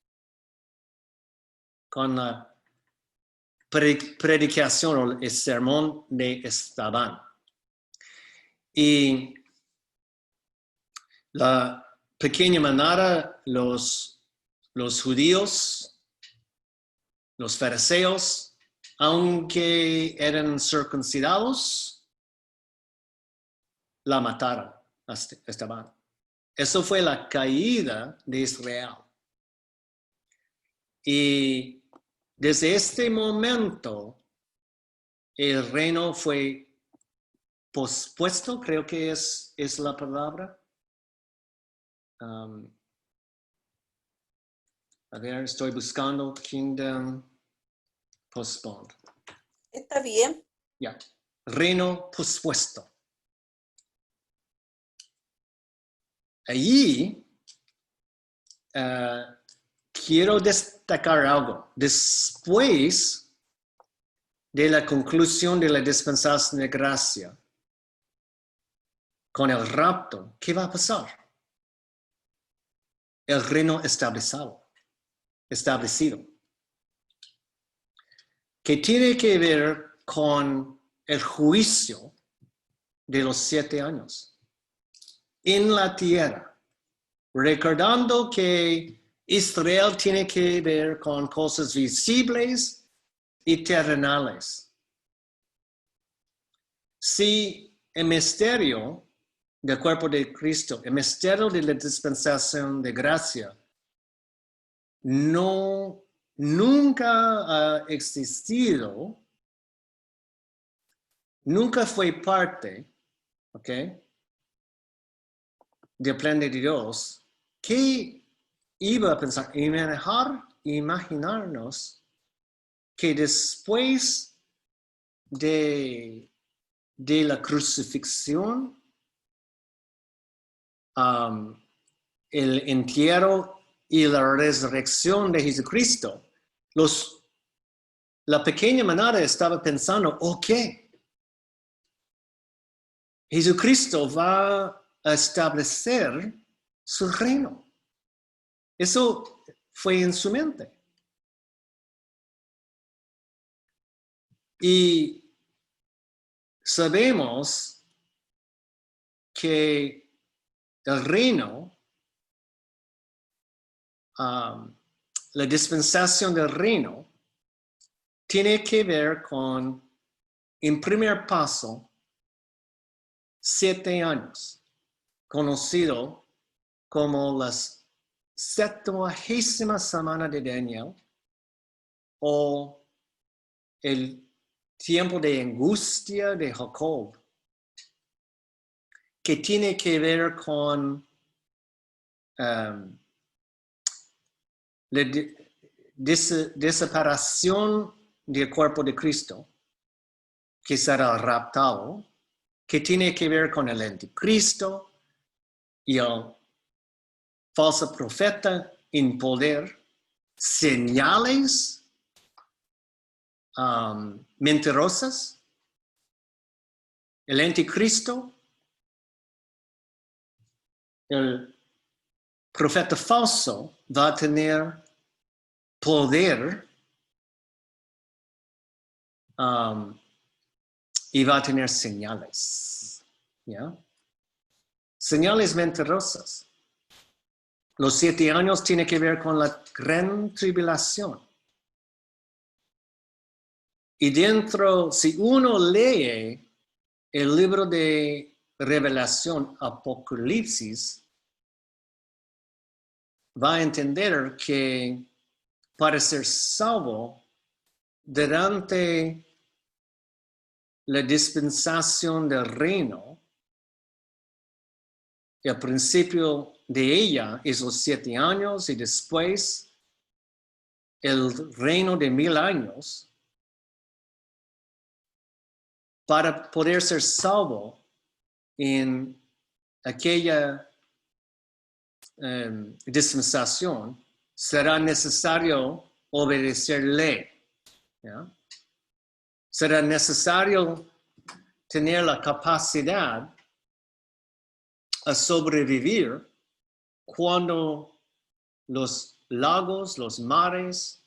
con la predicación o el sermón de Esteban. Y la pequeña manada, los judíos, los fariseos, aunque eran circuncidados, la mataron a Esteban. Eso fue la caída de Israel. Y desde este momento, el reino fue pospuesto, creo que es la palabra. A ver, estoy buscando kingdom postponed. Está bien. Ya, reino pospuesto. Allí quiero destacar algo. Después de la conclusión de la dispensación de gracia, con el rapto, ¿qué va a pasar? El reino establecido. Que tiene que ver con el juicio de los 7 años en la tierra, recordando que Israel tiene que ver con cosas visibles y terrenales. Si el misterio del cuerpo de Cristo, el misterio de la dispensación de gracia, nunca ha existido, nunca fue parte, ¿ok?, del plan de Dios, ¿qué iba a pensar? Imaginarnos que después de la crucifixión, el entierro y la resurrección de Jesucristo, la pequeña manada estaba pensando, ok, Jesucristo va a establecer su reino. Eso fue en su mente. Y sabemos que el reino, la dispensación del reino, tiene que ver con, en primer paso, 7 años, conocido como las 70ª semana de Daniel, o el tiempo de angustia de Jacob, que tiene que ver con la desaparición del cuerpo de Cristo, que será raptado, que tiene que ver con el anticristo y el falso profeta en poder, señales mentirosas, el anticristo, el profeta falso va a tener poder y va a tener señales. ¿Ya? Señales mentirosas. Los 7 años tienen que ver con la gran tribulación. Y dentro, si uno lee el libro de Revelación, Apocalipsis, va a entender que para ser salvo durante la dispensación del reino, el principio de ella es los 7 años y después el reino de 1000 años. Para poder ser salvo en aquella dispensación, será necesario obedecer ley. ¿Ya? Será necesario tener la capacidad a sobrevivir cuando los lagos, los mares,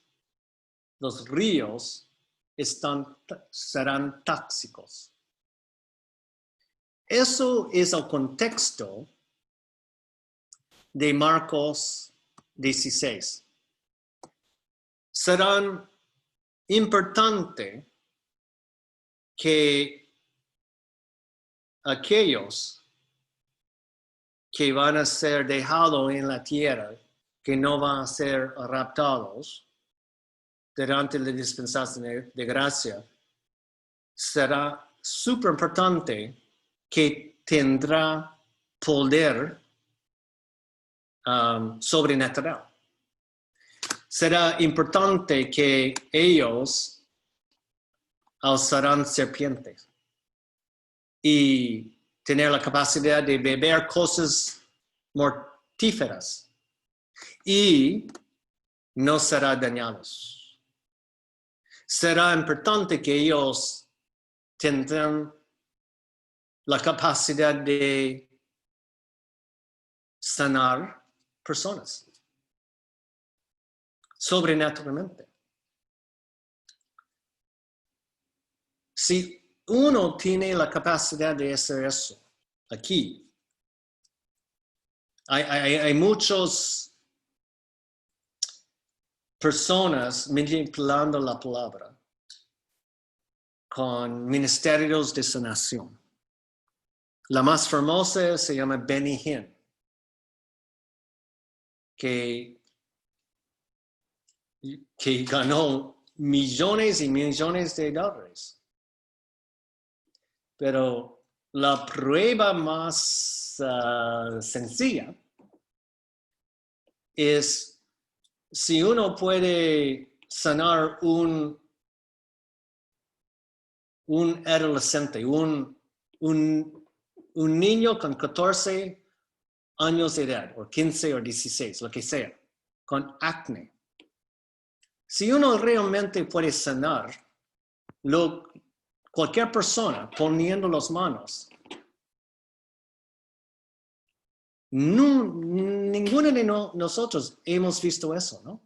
los ríos serán tóxicos. Eso es el contexto de Marcos 16. Serán importante que aquellos que van a ser dejados en la tierra, que no van a ser raptados durante la dispensación de gracia, será súper importante que tendrá poder sobrenatural. Será importante que ellos alzarán serpientes y tener la capacidad de beber cosas mortíferas y no serán dañados. Será importante que ellos tendrán la capacidad de sanar personas sobrenaturalmente. Si uno tiene la capacidad de hacer eso, aquí, hay muchas personas manipulando la palabra con ministerios de sanación. La más famosa se llama Benny Hinn, que ganó millones y millones de dólares. Pero la prueba más sencilla es si uno puede sanar un adolescente, un niño con 14 años de edad, o 15 o 16, lo que sea, con acné. Si uno realmente puede sanar, cualquier persona poniendo las manos, ninguno de nosotros hemos visto eso, ¿no?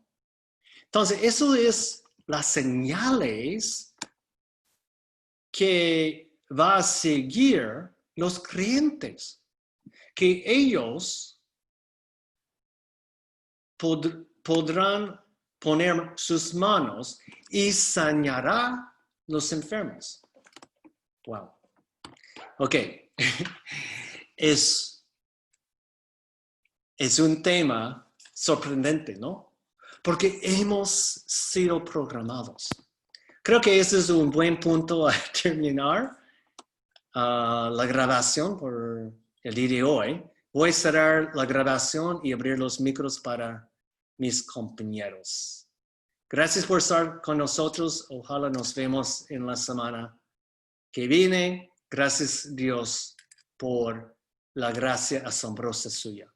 Entonces, eso es las señales que va a seguir los creyentes, que ellos podrán poner sus manos y sanará los enfermos. Wow. Ok. Es un tema sorprendente, ¿no? Porque hemos sido programados. Creo que ese es un buen punto a terminar la grabación por el día de hoy. Voy a cerrar la grabación y abrir los micros para mis compañeros. Gracias por estar con nosotros. Ojalá nos vemos en la semana que viene. Gracias, Dios, por la gracia asombrosa suya.